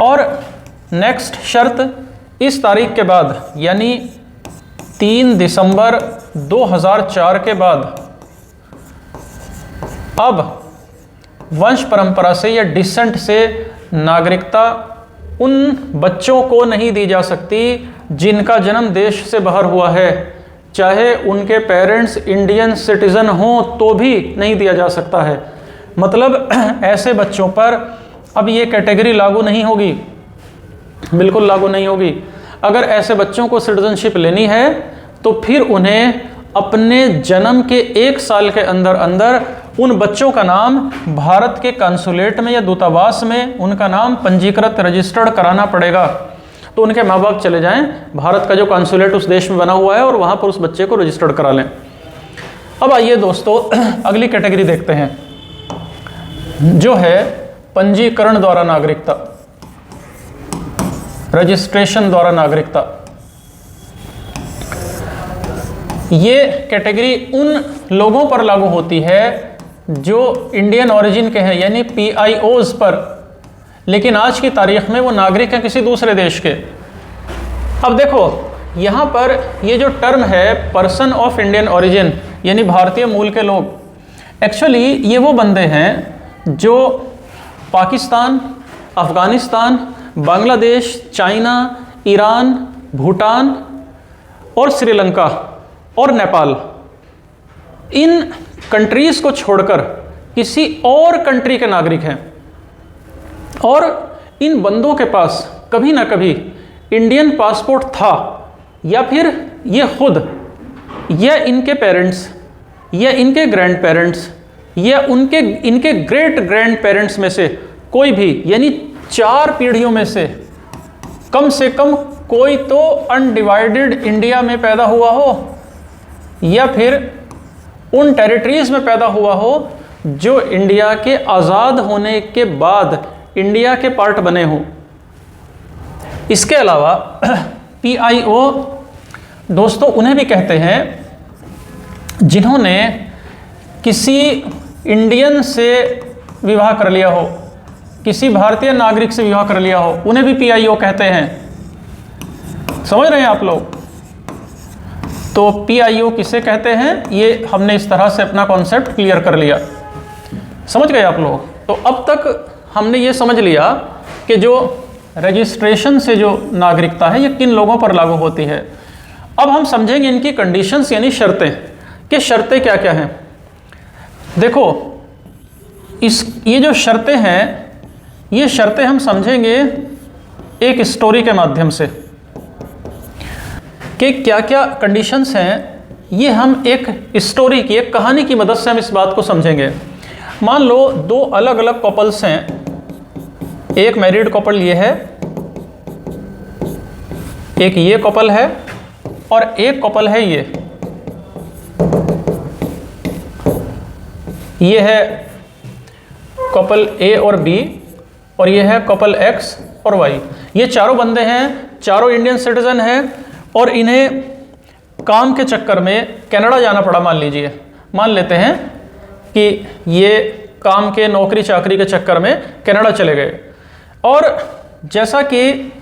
और नेक्स्ट शर्त, इस तारीख के बाद यानी 3 दिसंबर 2004 के बाद अब वंश परंपरा से या डिसेंट से नागरिकता उन बच्चों को नहीं दी जा सकती जिनका जन्म देश से बाहर हुआ है, चाहे उनके पेरेंट्स इंडियन सिटीज़न हों तो भी नहीं दिया जा सकता है। मतलब ऐसे बच्चों पर अब ये कैटेगरी लागू नहीं होगी, बिल्कुल लागू नहीं होगी। अगर ऐसे बच्चों को सिटीजनशिप लेनी है तो फिर उन्हें अपने जन्म के 1 साल के अंदर अंदर उन बच्चों का नाम भारत के कंसुलेट में या दूतावास में उनका नाम पंजीकृत रजिस्टर्ड कराना पड़ेगा। तो उनके माँ बाप चले जाएं, भारत का जो कंसुलेट उस देश में बना हुआ है, और वहाँ पर उस बच्चे को रजिस्टर्ड करा लें। अब आइए दोस्तों अगली कैटेगरी देखते हैं, जो है पंजीकरण द्वारा नागरिकता, रजिस्ट्रेशन द्वारा नागरिकता। ये कैटेगरी उन लोगों पर लागू होती है जो इंडियन ओरिजिन के हैं, यानी PIOs पर, लेकिन आज की तारीख में वो नागरिक हैं किसी दूसरे देश के। अब देखो यहाँ पर ये जो टर्म है पर्सन ऑफ इंडियन ओरिजिन, यानी भारतीय मूल के लोग, एक्चुअली ये वो बंदे हैं जो पाकिस्तान, अफ़गानिस्तान, बांग्लादेश, चाइना, ईरान, भूटान और श्रीलंका और नेपाल, इन कंट्रीज़ को छोड़कर किसी और कंट्री के नागरिक हैं, और इन बंदों के पास कभी ना कभी इंडियन पासपोर्ट था, या फिर ये खुद या इनके पेरेंट्स या इनके ग्रैंड पेरेंट्स या इनके ग्रेट ग्रैंड पेरेंट्स में से कोई भी, यानी 4 पीढ़ियों में से कम कोई तो अनडिवाइडेड इंडिया में पैदा हुआ हो, या फिर उन टेरिटरीज़ में पैदा हुआ हो जो इंडिया के आज़ाद होने के बाद इंडिया के पार्ट बने हों। इसके अलावा PIO दोस्तों उन्हें भी कहते हैं जिन्होंने किसी इंडियन से विवाह कर लिया हो, किसी भारतीय नागरिक से विवाह कर लिया हो, उन्हें भी PIO कहते हैं। समझ रहे हैं आप लोग? तो PIO किसे कहते हैं, ये हमने इस तरह से अपना कॉन्सेप्ट क्लियर कर लिया। समझ गए आप लोग? तो अब तक हमने ये समझ लिया कि जो रजिस्ट्रेशन से जो नागरिकता है ये किन लोगों पर लागू होती है। अब हम समझेंगे इनकी कंडीशंस यानी शर्तें, कि शर्तें क्या क्या हैं। देखो ये जो शर्तें हैं, ये शर्तें हम समझेंगे एक स्टोरी के माध्यम से, कि क्या क्या कंडीशंस हैं। ये हम एक स्टोरी की, एक कहानी की मदद से हम इस बात को समझेंगे। मान लो 2 अलग अलग कपल्स हैं, एक मैरिड कपल ये है, एक ये कपल है, और एक कपल है ये है कपल A और B, और ये है कपल X और Y। ये चारों बंदे हैं, चारों इंडियन सिटीजन हैं, और इन्हें काम के चक्कर में कनाडा जाना पड़ा। मान लेते हैं कि ये काम के नौकरी चाकरी के चक्कर में कनाडा चले गए, और जैसा कि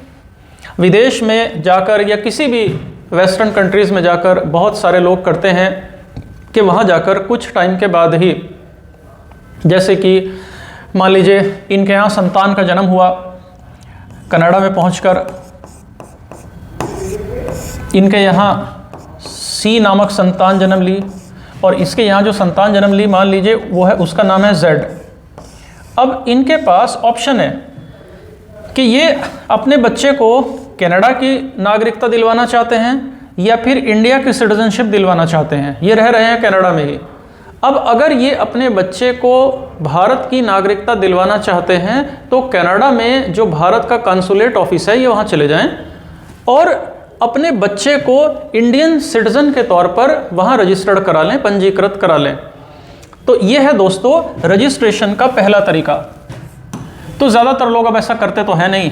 विदेश में जाकर या किसी भी वेस्टर्न कंट्रीज़ में जाकर बहुत सारे लोग करते हैं कि वहाँ जाकर कुछ टाइम के बाद ही, जैसे कि मान लीजिए इनके यहाँ संतान का जन्म हुआ, कनाडा में पहुंचकर इनके यहाँ C नामक संतान जन्म ली, और इसके यहाँ जो संतान जन्म ली मान लीजिए वो है, उसका नाम है Z। अब इनके पास ऑप्शन है कि ये अपने बच्चे को कनाडा की नागरिकता दिलवाना चाहते हैं या फिर इंडिया की सिटीजनशिप दिलवाना चाहते हैं। ये रह रहे हैं कनाडा में ही। अब अगर ये अपने बच्चे को भारत की नागरिकता दिलवाना चाहते हैं तो कनाडा में जो भारत का कंसुलेट ऑफिस है ये वहाँ चले जाएं और अपने बच्चे को इंडियन सिटीजन के तौर पर वहाँ रजिस्टर्ड करा लें, पंजीकृत करा लें। तो ये है दोस्तों रजिस्ट्रेशन का पहला तरीका। तो ज़्यादातर लोग अब ऐसा करते तो है नहीं,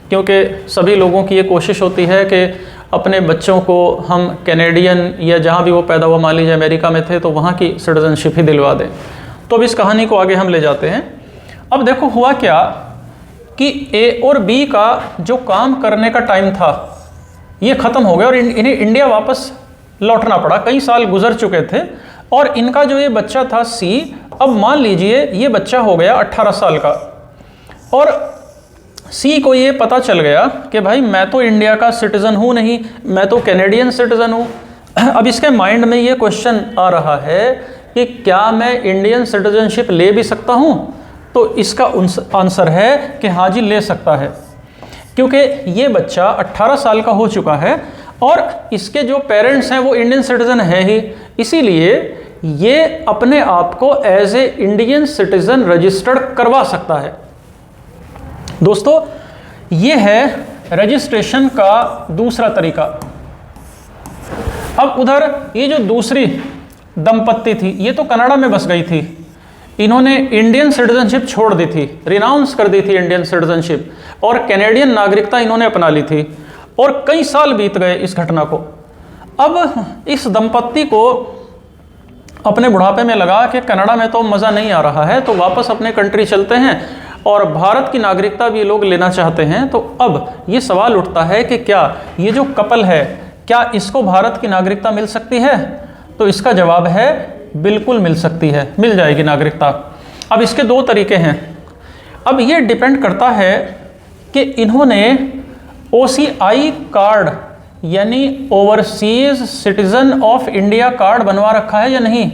क्योंकि सभी लोगों की ये कोशिश होती है कि अपने बच्चों को हम कैनेडियन या जहाँ भी वो पैदा हुआ, मान लीजिए अमेरिका में थे तो वहाँ की सिटीजनशिप ही दिलवा दें। तो अब इस कहानी को आगे हम ले जाते हैं। अब देखो हुआ क्या कि A और B का जो काम करने का टाइम था ये ख़त्म हो गया और इन्हें इंडिया वापस लौटना पड़ा। कई साल गुजर चुके थे और इनका जो ये बच्चा था C, अब मान लीजिए ये बच्चा हो गया 18 साल का और C को ये पता चल गया कि भाई मैं तो इंडिया का सिटीज़न हूँ नहीं, मैं तो कैनेडियन सिटीज़न हूँ, अब इसके माइंड में ये क्वेश्चन आ रहा है कि क्या मैं इंडियन सिटीजनशिप ले भी सकता हूँ? तो इसका आंसर है कि हाँ जी, ले सकता है, क्योंकि ये बच्चा 18 साल का हो चुका है और इसके जो पेरेंट्स हैं वो इंडियन सिटीजन है ही, इसीलिए ये अपने आप को as a Indian citizen registered करवा सकता है। दोस्तों, ये है रजिस्ट्रेशन का दूसरा तरीका। अब उधर ये जो दूसरी दंपत्ति थी, ये तो कनाडा में बस गई थी, इन्होंने इंडियन सिटीजनशिप छोड़ दी थी, रिनाउंस कर दी थी इंडियन सिटीजनशिप और कैनेडियन नागरिकता इन्होंने अपना ली थी और कई साल बीत गए इस घटना को। अब इस दंपत्ति को अपने बुढ़ापे में लगा कि कनाडा में तो मज़ा नहीं आ रहा है, तो वापस अपने कंट्री चलते हैं और भारत की नागरिकता भी लोग लेना चाहते हैं। तो अब ये सवाल उठता है कि क्या ये जो कपल है, क्या इसको भारत की नागरिकता मिल सकती है? तो इसका जवाब है बिल्कुल मिल सकती है, मिल जाएगी नागरिकता। अब इसके दो तरीके हैं। अब ये डिपेंड करता है कि इन्होंने OCI कार्ड यानी overseas citizen of India card बनवा रखा है या नहीं।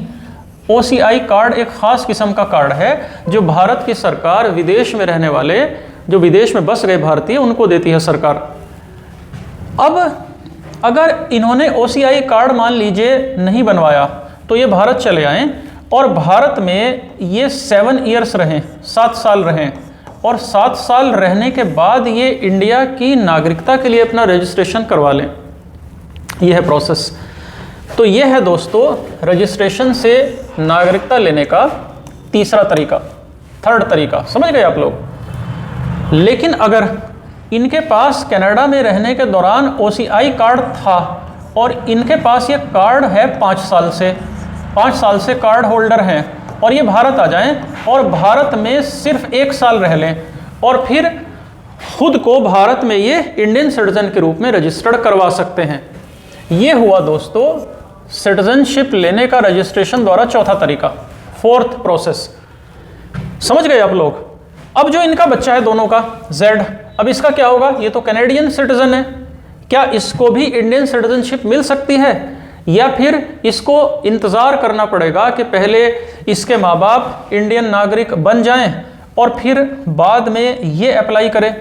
OCI कार्ड एक ख़ास किस्म का कार्ड है जो भारत की सरकार विदेश में रहने वाले, जो विदेश में बस गए भारतीय, उनको देती है सरकार। अब अगर इन्होंने OCI कार्ड मान लीजिए नहीं बनवाया, तो ये भारत चले आएँ और भारत में ये 7 ईयर्स रहें, 7 साल रहें और 7 साल रहने के बाद ये इंडिया की नागरिकता के लिए अपना रजिस्ट्रेशन करवा लें। यह है प्रोसेस। तो ये है दोस्तों रजिस्ट्रेशन से नागरिकता लेने का तीसरा तरीका, थर्ड तरीका। समझ गए आप लोग? लेकिन अगर इनके पास कनाडा में रहने के दौरान OCI कार्ड था और इनके पास ये कार्ड है 5 साल से कार्ड होल्डर हैं और ये भारत आ जाएं और भारत में सिर्फ 1 साल रह लें और फिर खुद को भारत में ये इंडियन सिटीजन के रूप में रजिस्टर्ड करवा सकते हैं। ये हुआ दोस्तों सिटीजनशिप लेने का रजिस्ट्रेशन द्वारा चौथा तरीका, फोर्थ प्रोसेस। समझ गए आप लोग? अब जो इनका बच्चा है दोनों का Z, अब इसका क्या होगा? ये तो कैनेडियन सिटीजन है, क्या इसको भी इंडियन सिटीजनशिप मिल सकती है या फिर इसको इंतज़ार करना पड़ेगा कि पहले इसके माँ बाप इंडियन नागरिक बन जाएं और फिर बाद में ये अप्लाई करें?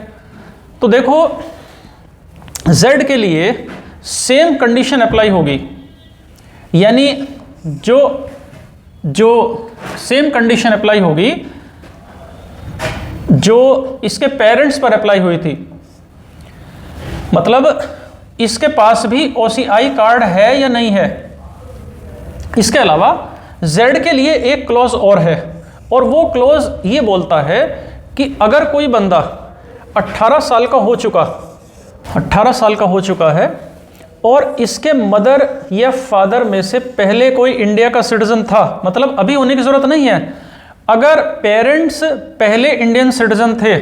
तो देखो, Z के लिए सेम कंडीशन अप्लाई होगी, यानी जो सेम कंडीशन अप्लाई होगी जो इसके पेरेंट्स पर अप्लाई हुई थी। मतलब इसके पास भी OCI कार्ड है या नहीं है। इसके अलावा Z के लिए एक क्लॉज और है और वो क्लॉज ये बोलता है कि अगर कोई बंदा 18 साल का हो चुका है और इसके मदर या फादर में से पहले कोई इंडिया का सिटीजन था, मतलब अभी होने की ज़रूरत नहीं है, अगर पेरेंट्स पहले इंडियन सिटीजन थे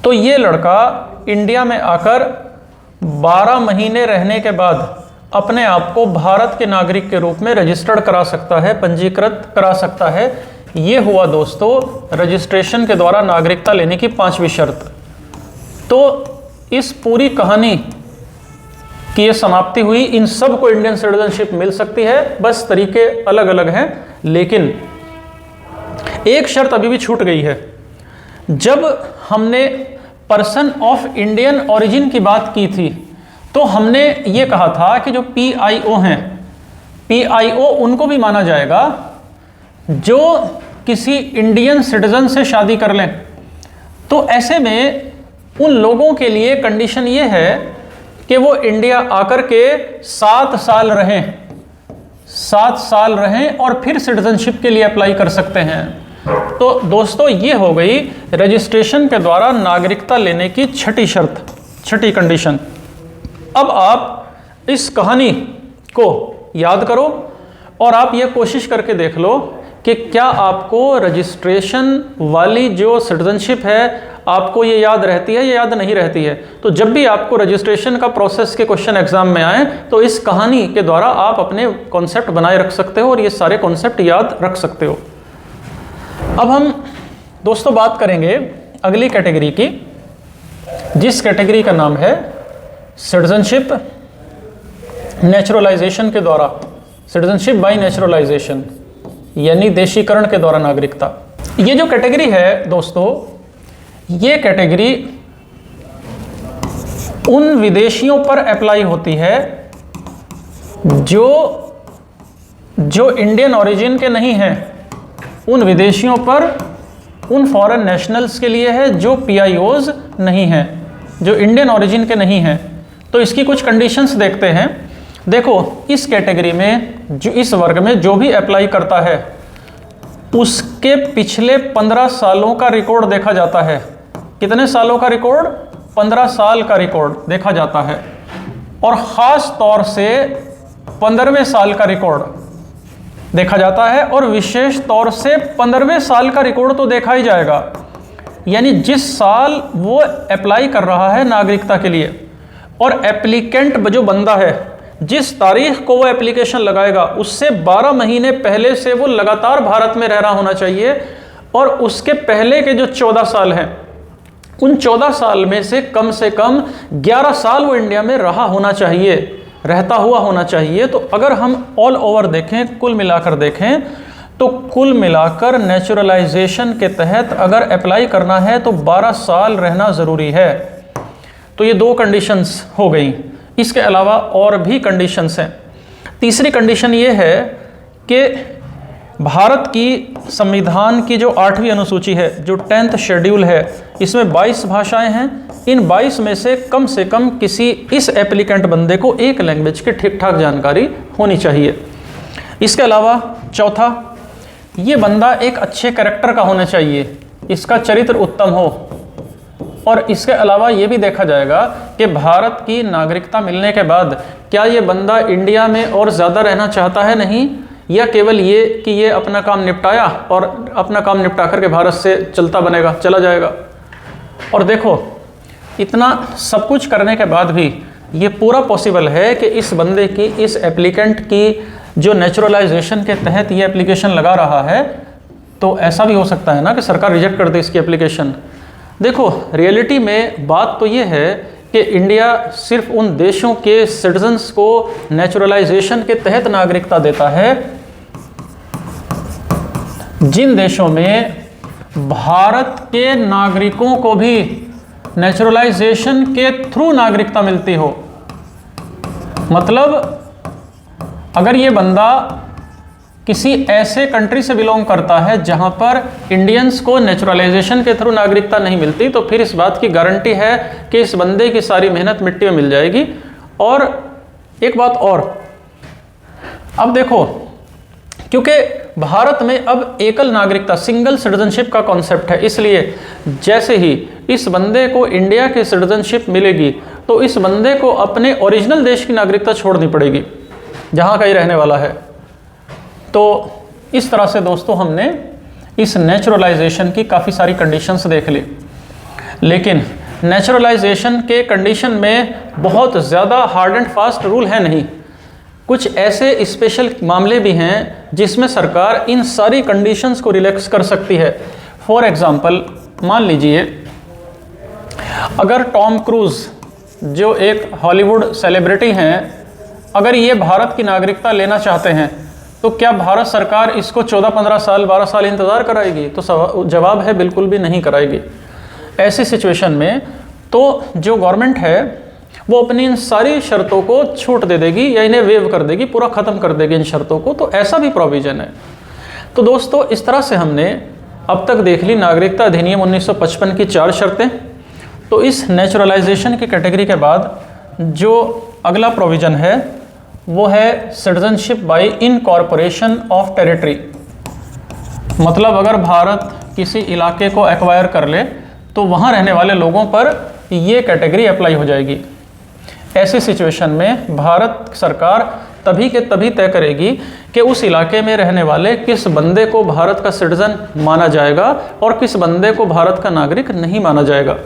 तो ये लड़का इंडिया में आकर 12 महीने रहने के बाद अपने आप को भारत के नागरिक के रूप में रजिस्टर्ड करा सकता है, पंजीकृत करा सकता है। ये हुआ दोस्तों रजिस्ट्रेशन के द्वारा नागरिकता लेने की 5वीं शर्त। तो इस पूरी कहानी की ये समाप्ति हुई। इन सब को इंडियन सिटीजनशिप मिल सकती है, बस तरीके अलग अलग हैं। लेकिन एक शर्त अभी भी छूट गई है। जब हमने पर्सन ऑफ इंडियन ओरिजिन की बात की थी तो हमने ये कहा था कि जो PIO हैं, PIO उनको भी माना जाएगा जो किसी इंडियन सिटीजन से शादी कर लें। तो ऐसे में उन लोगों के लिए कंडीशन ये है कि वो इंडिया आकर के 7 साल रहें और फिर सिटीजनशिप के लिए अप्लाई कर सकते हैं। तो दोस्तों ये हो गई रजिस्ट्रेशन के द्वारा नागरिकता लेने की छठी शर्त, छठी कंडीशन। अब आप इस कहानी को याद करो और आप ये कोशिश करके देख लो कि क्या आपको रजिस्ट्रेशन वाली जो सिटीजनशिप है आपको ये याद रहती है या याद नहीं रहती है। तो जब भी आपको रजिस्ट्रेशन का प्रोसेस के क्वेश्चन एग्जाम में आए तो इस कहानी के द्वारा आप अपने कॉन्सेप्ट बनाए रख सकते हो और ये सारे कॉन्सेप्ट याद रख सकते हो। अब हम दोस्तों बात करेंगे अगली कैटेगरी की, जिस कैटेगरी का नाम है सिटीजनशिप नेचुरलाइजेशन के द्वारा, सिटीजनशिप बाय नेचुरलाइजेशन यानी देशीकरण के द्वारा नागरिकता। ये जो कैटेगरी है दोस्तों, ये कैटेगरी उन विदेशियों पर अप्लाई होती है जो इंडियन ओरिजिन के नहीं हैं, उन विदेशियों पर, उन फॉरेन नेशनल्स के लिए है जो पीआईओज नहीं हैं, जो इंडियन ओरिजिन के नहीं हैं। तो इसकी कुछ कंडीशंस देखते हैं। देखो, इस कैटेगरी में, जो इस वर्ग में जो भी अप्लाई करता है उसके पिछले 15 सालों का रिकॉर्ड देखा जाता है। कितने सालों का रिकॉर्ड? 15 साल का रिकॉर्ड देखा जाता है। और ख़ास तौर से 15वें साल का रिकॉर्ड देखा जाता है, और विशेष तौर से 15वें साल का रिकॉर्ड तो देखा ही जाएगा। यानी जिस साल वो अप्लाई कर रहा है नागरिकता के लिए, और एप्लीकेंट जो बंदा है, जिस तारीख को वो एप्लीकेशन लगाएगा उससे 12 महीने पहले से वो लगातार भारत में रह रहा होना चाहिए, और उसके पहले के जो 14 साल हैं, उन 14 साल में से कम 11 साल वो इंडिया में रहा होना चाहिए, रहता हुआ होना चाहिए। तो अगर हम ऑल ओवर देखें, कुल मिलाकर देखें, तो कुल मिलाकर नेचुरलाइजेशन के तहत अगर अप्लाई करना है तो 12 साल रहना ज़रूरी है। तो ये 2 कंडीशंस हो गई। इसके अलावा और भी कंडीशंस हैं। तीसरी कंडीशन ये है कि भारत की संविधान की जो 8वीं अनुसूची है, जो 10th शेड्यूल है, इसमें 22 भाषाएं हैं। इन 22 में से कम किसी इस एप्लीकेंट बंदे को एक लैंग्वेज की ठीक ठाक जानकारी होनी चाहिए। इसके अलावा चौथा, ये बंदा एक अच्छे कैरेक्टर का होना चाहिए, इसका चरित्र उत्तम हो। और इसके अलावा ये भी देखा जाएगा कि भारत की नागरिकता मिलने के बाद क्या ये बंदा इंडिया में और ज़्यादा रहना चाहता है, नहीं, या केवल ये कि ये अपना काम निपटाया और अपना काम निपटा करके भारत से चला जाएगा। और देखो, इतना सब कुछ करने के बाद भी ये पूरा पॉसिबल है कि इस बंदे की, इस एप्लीकेंट की जो नेचुरलाइजेशन के तहत ये एप्लीकेशन लगा रहा है, तो ऐसा भी हो सकता है ना कि सरकार रिजेक्ट कर दे इसकी एप्लीकेशन। देखो, रियलिटी में बात तो ये है कि इंडिया सिर्फ उन देशों के सिटीजन्स को नेचुरलाइजेशन के तहत नागरिकता देता है जिन देशों में भारत के नागरिकों को भी नेचुरलाइजेशन के थ्रू नागरिकता मिलती हो। मतलब अगर ये बंदा किसी ऐसे कंट्री से बिलोंग करता है जहां पर इंडियंस को नेचुरलाइजेशन के थ्रू नागरिकता नहीं मिलती, तो फिर इस बात की गारंटी है कि इस बंदे की सारी मेहनत मिट्टी में मिल जाएगी। और एक बात और, अब देखो, क्योंकि भारत में अब एकल नागरिकता, सिंगल सिटीजनशिप का कॉन्सेप्ट है, इसलिए जैसे ही इस बंदे को इंडिया की सिटीजनशिप मिलेगी तो इस बंदे को अपने ओरिजिनल देश की नागरिकता छोड़नी पड़ेगी जहाँ का ही रहने वाला है। तो इस तरह से दोस्तों हमने इस नेचुरलाइजेशन की काफ़ी सारी कंडीशंस देख ली। लेकिन नेचुरलाइजेशन के कंडीशन में बहुत ज़्यादा हार्ड एंड फास्ट रूल है नहीं। कुछ ऐसे स्पेशल मामले भी हैं जिसमें सरकार इन सारी कंडीशंस को रिलैक्स कर सकती है। फॉर एग्ज़ाम्पल, मान लीजिए अगर टॉम क्रूज़ जो एक हॉलीवुड सेलिब्रिटी हैं, अगर ये भारत की नागरिकता लेना चाहते हैं तो क्या भारत सरकार इसको 14-15 साल 12 साल इंतज़ार कराएगी? तो जवाब है बिल्कुल भी नहीं कराएगी। ऐसी सिचुएशन में तो जो गवर्नमेंट है वो अपनी इन सारी शर्तों को छूट दे देगी या इन्हें वेव कर देगी, पूरा ख़त्म कर देगी इन शर्तों को। तो ऐसा भी प्रोविज़न है। तो दोस्तों इस तरह से हमने अब तक देख ली नागरिकता अधिनियम 1955 की 4 शर्तें। तो इस नेचुरलाइजेशन की कैटेगरी के बाद जो अगला प्रोविज़न है वो है citizenship by incorporation of territory. मतलब अगर भारत किसी इलाके को एक्वायर कर ले तो वहाँ रहने वाले लोगों पर ये कैटेगरी अप्लाई हो जाएगी। ऐसी सिचुएशन में भारत सरकार तभी के तभी तय करेगी कि उस इलाके में रहने वाले किस बंदे को भारत का सिटीजन माना जाएगा और किस बंदे को भारत का नागरिक नहीं माना जाएगा।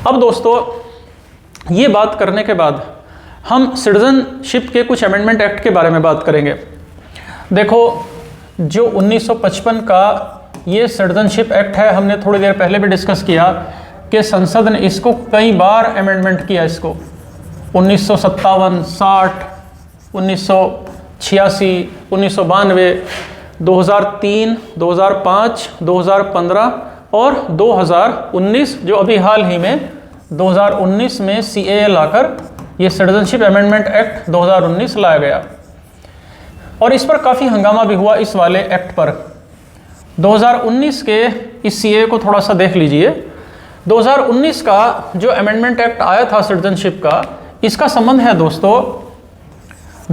अब दोस्तों ये बात करने के बाद हम सिटीजनशिप के कुछ अमेंडमेंट एक्ट के बारे में बात करेंगे। देखो, जो 1955 का ये सिटीजनशिप एक्ट है, हमने थोड़ी देर पहले भी डिस्कस किया कि संसद ने इसको कई बार अमेंडमेंट किया इसको। 1957, 60, 1986, 1992, 2003, 2005, 2015 और 2019, जो अभी हाल ही में 2019 में CAA लाकर ये सिटीजनशिप अमेंडमेंट एक्ट 2019 लाया गया। और इस पर काफ़ी हंगामा भी हुआ इस वाले एक्ट पर। 2019 के इस CAA को थोड़ा सा देख लीजिए। 2019 का जो अमेंडमेंट एक्ट आया था सिटीजनशिप का, इसका संबंध है दोस्तों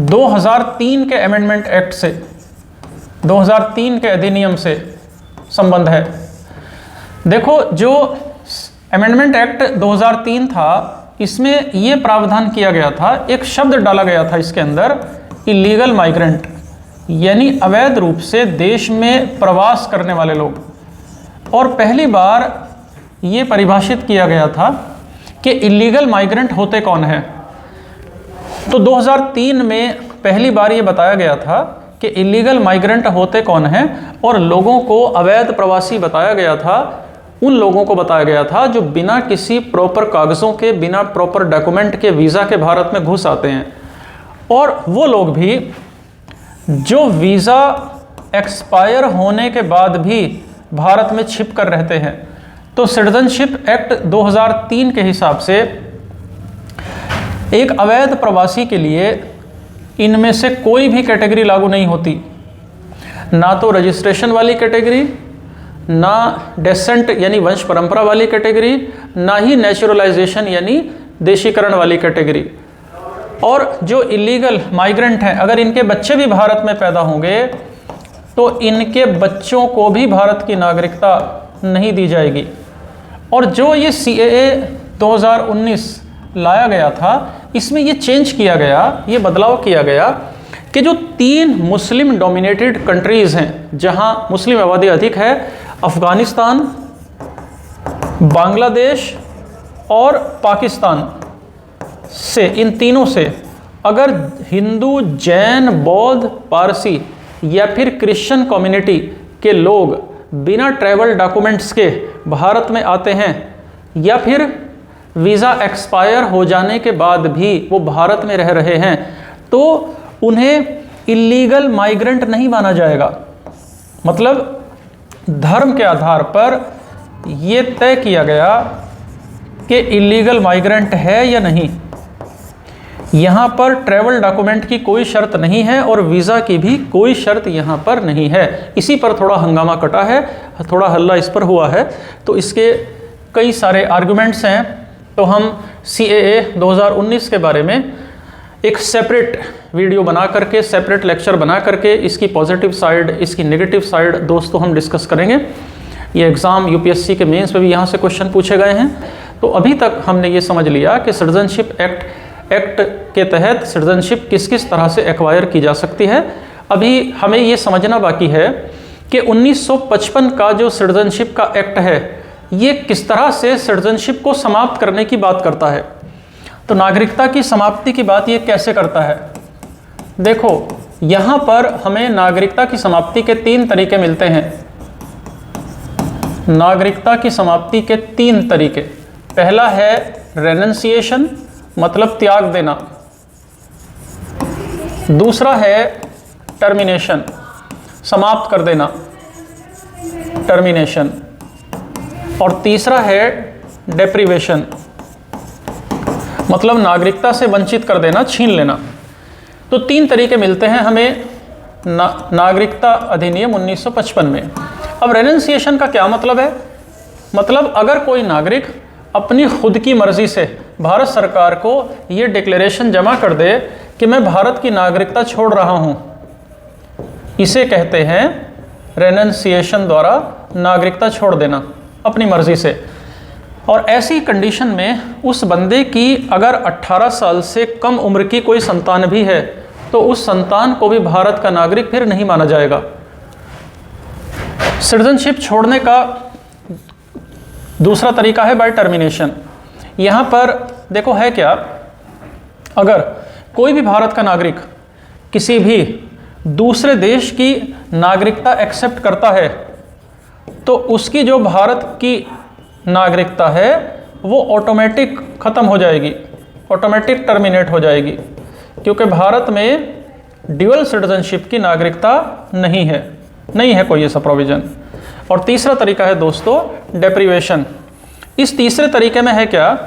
2003 के अमेंडमेंट एक्ट से, 2003 के अधिनियम से संबंध है। देखो, जो अमेंडमेंट एक्ट 2003 था, इसमें यह प्रावधान किया गया था, एक शब्द डाला गया था इसके अंदर, इलीगल माइग्रेंट, यानी अवैध रूप से देश में प्रवास करने वाले लोग। और पहली बार ये परिभाषित किया गया था कि इलीगल माइग्रेंट होते कौन हैं। तो 2003 में पहली बार ये बताया गया था कि इलीगल माइग्रेंट होते कौन हैं, और लोगों को अवैध प्रवासी बताया गया था, उन लोगों को बताया गया था जो बिना किसी प्रॉपर कागज़ों के, बिना प्रॉपर डॉक्यूमेंट के वीज़ा के भारत में घुस आते हैं। और वो लोग भी जो वीज़ा एक्सपायर होने के बाद भी भारत में छिप कर रहते हैं। तो सिटीजनशिप एक्ट 2003 के हिसाब से एक अवैध प्रवासी के लिए इनमें से कोई भी कैटेगरी लागू नहीं होती, ना तो रजिस्ट्रेशन वाली कैटेगरी, ना डेसेंट यानी वंश परंपरा वाली कैटेगरी, ना ही नेचुरलाइजेशन यानी देशीकरण वाली कैटेगरी। और जो इलीगल माइग्रेंट हैं, अगर इनके बच्चे भी भारत में पैदा होंगे तो इनके बच्चों को भी भारत की नागरिकता नहीं दी जाएगी। और जो ये CAA 2019 लाया गया था, इसमें ये चेंज किया गया, ये बदलाव किया गया कि जो 3 मुस्लिम डोमिनेटेड कंट्रीज़ हैं जहां मुस्लिम आबादी अधिक है, अफ़गानिस्तान, बांग्लादेश और पाकिस्तान से, इन तीनों से अगर हिंदू, जैन, बौद्ध, पारसी या फिर क्रिश्चियन कम्युनिटी के लोग बिना ट्रैवल डॉक्यूमेंट्स के भारत में आते हैं, या फिर वीज़ा एक्सपायर हो जाने के बाद भी वो भारत में रह रहे हैं, तो उन्हें इलीगल माइग्रेंट नहीं माना जाएगा। मतलब धर्म के आधार पर ये तय किया गया कि इलीगल माइग्रेंट है या नहीं। यहाँ पर ट्रैवल डॉक्यूमेंट की कोई शर्त नहीं है और वीज़ा की भी कोई शर्त यहाँ पर नहीं है। इसी पर थोड़ा हंगामा कटा है, थोड़ा हल्ला इस पर हुआ है। तो इसके कई सारे आर्गुमेंट्स हैं। तो हम CAA 2019 के बारे में एक सेपरेट वीडियो बना करके, सेपरेट लेक्चर बना करके इसकी पॉजिटिव साइड, इसकी नेगेटिव साइड दोस्तों हम डिस्कस करेंगे। ये एग्ज़ाम UPSC के मेंस में भी यहाँ से क्वेश्चन पूछे गए हैं। तो अभी तक हमने ये समझ लिया कि सिटीजनशिप एक्ट के तहत सिटीजनशिप किस किस तरह से एक्वायर की जा सकती है। अभी हमें ये समझना बाकी है कि 1955 का जो सिटीजनशिप का एक्ट है, ये किस तरह से सिटीजनशिप को समाप्त करने की बात करता है। तो नागरिकता की समाप्ति की बात ये कैसे करता है? देखो, यहाँ पर हमें नागरिकता की समाप्ति के 3 तरीके मिलते हैं। नागरिकता की समाप्ति के 3 तरीके। पहला है रेनंसिएशन, मतलब त्याग देना। दूसरा है टर्मिनेशन, समाप्त कर देना, टर्मिनेशन। और तीसरा है डेप्रिवेशन, मतलब नागरिकता से वंचित कर देना, छीन लेना। तो 3 तरीके मिलते हैं हमें नागरिकता अधिनियम 1955 में। अब रेनंसिएशन का क्या मतलब है? मतलब अगर कोई नागरिक अपनी खुद की मर्जी से भारत सरकार को ये डिक्लेरेशन जमा कर दे कि मैं भारत की नागरिकता छोड़ रहा हूँ, इसे कहते हैं रेनंसिएशन द्वारा नागरिकता छोड़ देना अपनी मर्जी से। और ऐसी कंडीशन में उस बंदे की अगर 18 साल से कम उम्र की कोई संतान भी है तो उस संतान को भी भारत का नागरिक फिर नहीं माना जाएगा। सिटीजनशिप छोड़ने का दूसरा तरीका है बाय टर्मिनेशन। यहाँ पर देखो है क्या, अगर कोई भी भारत का नागरिक किसी भी दूसरे देश की नागरिकता एक्सेप्ट करता है तो उसकी जो भारत की नागरिकता है वो ऑटोमेटिक ख़त्म हो जाएगी। ऑटोमेटिक टर्मिनेट हो जाएगी, क्योंकि भारत में ड्यूअल सिटीजनशिप की नागरिकता नहीं है कोई ऐसा प्रोविज़न। और तीसरा तरीका है दोस्तों डेप्रीवेशन। इस तीसरे तरीके में है क्या,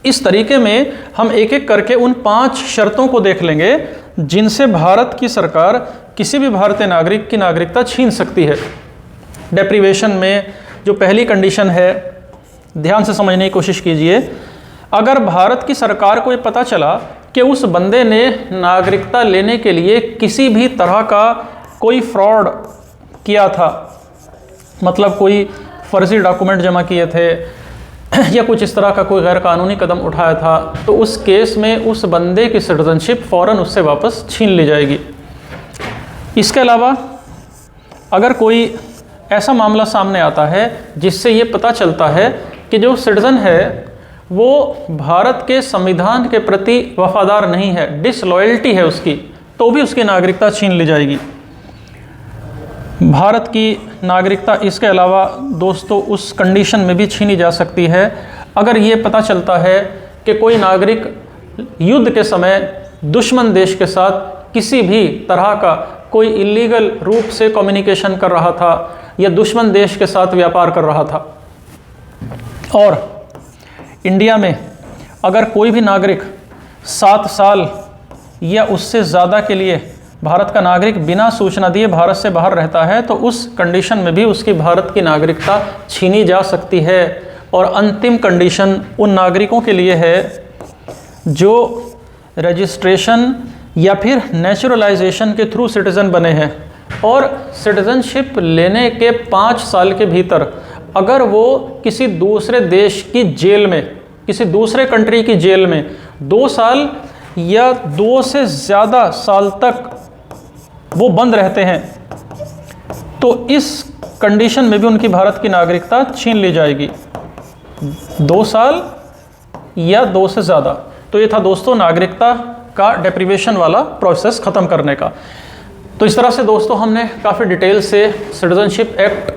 इस तरीके में हम एक एक करके उन 5 शर्तों को देख लेंगे जिनसे भारत की सरकार किसी भी भारतीय नागरिक की नागरिकता छीन सकती है। डेप्रीवेशन में जो पहली कंडीशन है, ध्यान से समझने की कोशिश कीजिए। अगर भारत की सरकार को ये पता चला कि उस बंदे ने नागरिकता लेने के लिए किसी भी तरह का कोई फ्रॉड किया था, मतलब कोई फर्जी डॉक्यूमेंट जमा किए थे या कुछ इस तरह का कोई गैर कानूनी कदम उठाया था, तो उस केस में उस बंदे की सिटीजनशिप फ़ौरन उससे वापस छीन ली जाएगी। इसके अलावा अगर कोई ऐसा मामला सामने आता है जिससे ये पता चलता है कि जो सिटीज़न है वो भारत के संविधान के प्रति वफादार नहीं है, डिसलॉयल्टी है उसकी, तो भी उसकी नागरिकता छीन ली जाएगी। भारत की नागरिकता इसके अलावा दोस्तों उस कंडीशन में भी छीनी जा सकती है अगर ये पता चलता है कि कोई नागरिक युद्ध के समय दुश्मन देश के साथ किसी भी तरह का कोई इलीगल रूप से कम्युनिकेशन कर रहा था या दुश्मन देश के साथ व्यापार कर रहा था। और इंडिया में अगर कोई भी नागरिक 7 साल या उससे ज़्यादा के लिए भारत का नागरिक बिना सूचना दिए भारत से बाहर रहता है, तो उस कंडीशन में भी उसकी भारत की नागरिकता छीनी जा सकती है। और अंतिम कंडीशन उन नागरिकों के लिए है जो रजिस्ट्रेशन या फिर नेचुरलाइजेशन के थ्रू सिटीज़न बने हैं और सिटीज़नशिप लेने के 5 साल के भीतर अगर वो किसी दूसरे देश की जेल में, किसी दूसरे कंट्री की जेल में 2 साल या 2 से ज़्यादा साल तक वो बंद रहते हैं, तो इस कंडीशन में भी उनकी भारत की नागरिकता छीन ली जाएगी। 2 साल या 2 से ज़्यादा। तो ये था दोस्तों नागरिकता का डेप्रीवेशन वाला प्रोसेस ख़त्म करने का। तो इस तरह से दोस्तों हमने काफ़ी डिटेल से सिटीजनशिप एक्ट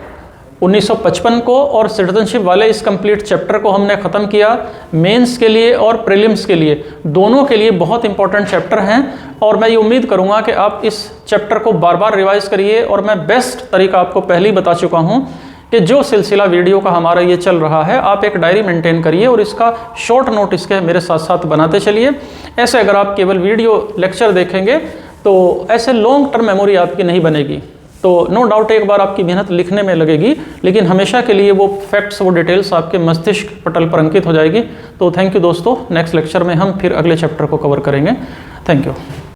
1955 को और सिटीजनशिप वाले इस कंप्लीट चैप्टर को हमने ख़त्म किया। मेंस के लिए और प्रीलिम्स के लिए, दोनों के लिए बहुत इंपॉर्टेंट चैप्टर हैं और मैं ये उम्मीद करूँगा कि आप इस चैप्टर को बार बार रिवाइज़ करिए। और मैं बेस्ट तरीका आपको पहले ही बता चुका हूँ कि जो सिलसिला वीडियो का हमारा ये चल रहा है, आप एक डायरी मेंटेन करिए और इसका शॉर्ट नोट इसके मेरे साथ साथ बनाते चलिए। ऐसे अगर आप केवल वीडियो लेक्चर देखेंगे तो ऐसे लॉन्ग टर्म मेमोरी आपकी नहीं बनेगी। तो नो डाउट एक बार आपकी मेहनत लिखने में लगेगी, लेकिन हमेशा के लिए वो फैक्ट्स, वो डिटेल्स आपके मस्तिष्क पटल पर अंकित हो जाएगी। तो थैंक यू दोस्तों। नेक्स्ट लेक्चर में हम फिर अगले चैप्टर को कवर करेंगे। Thank you.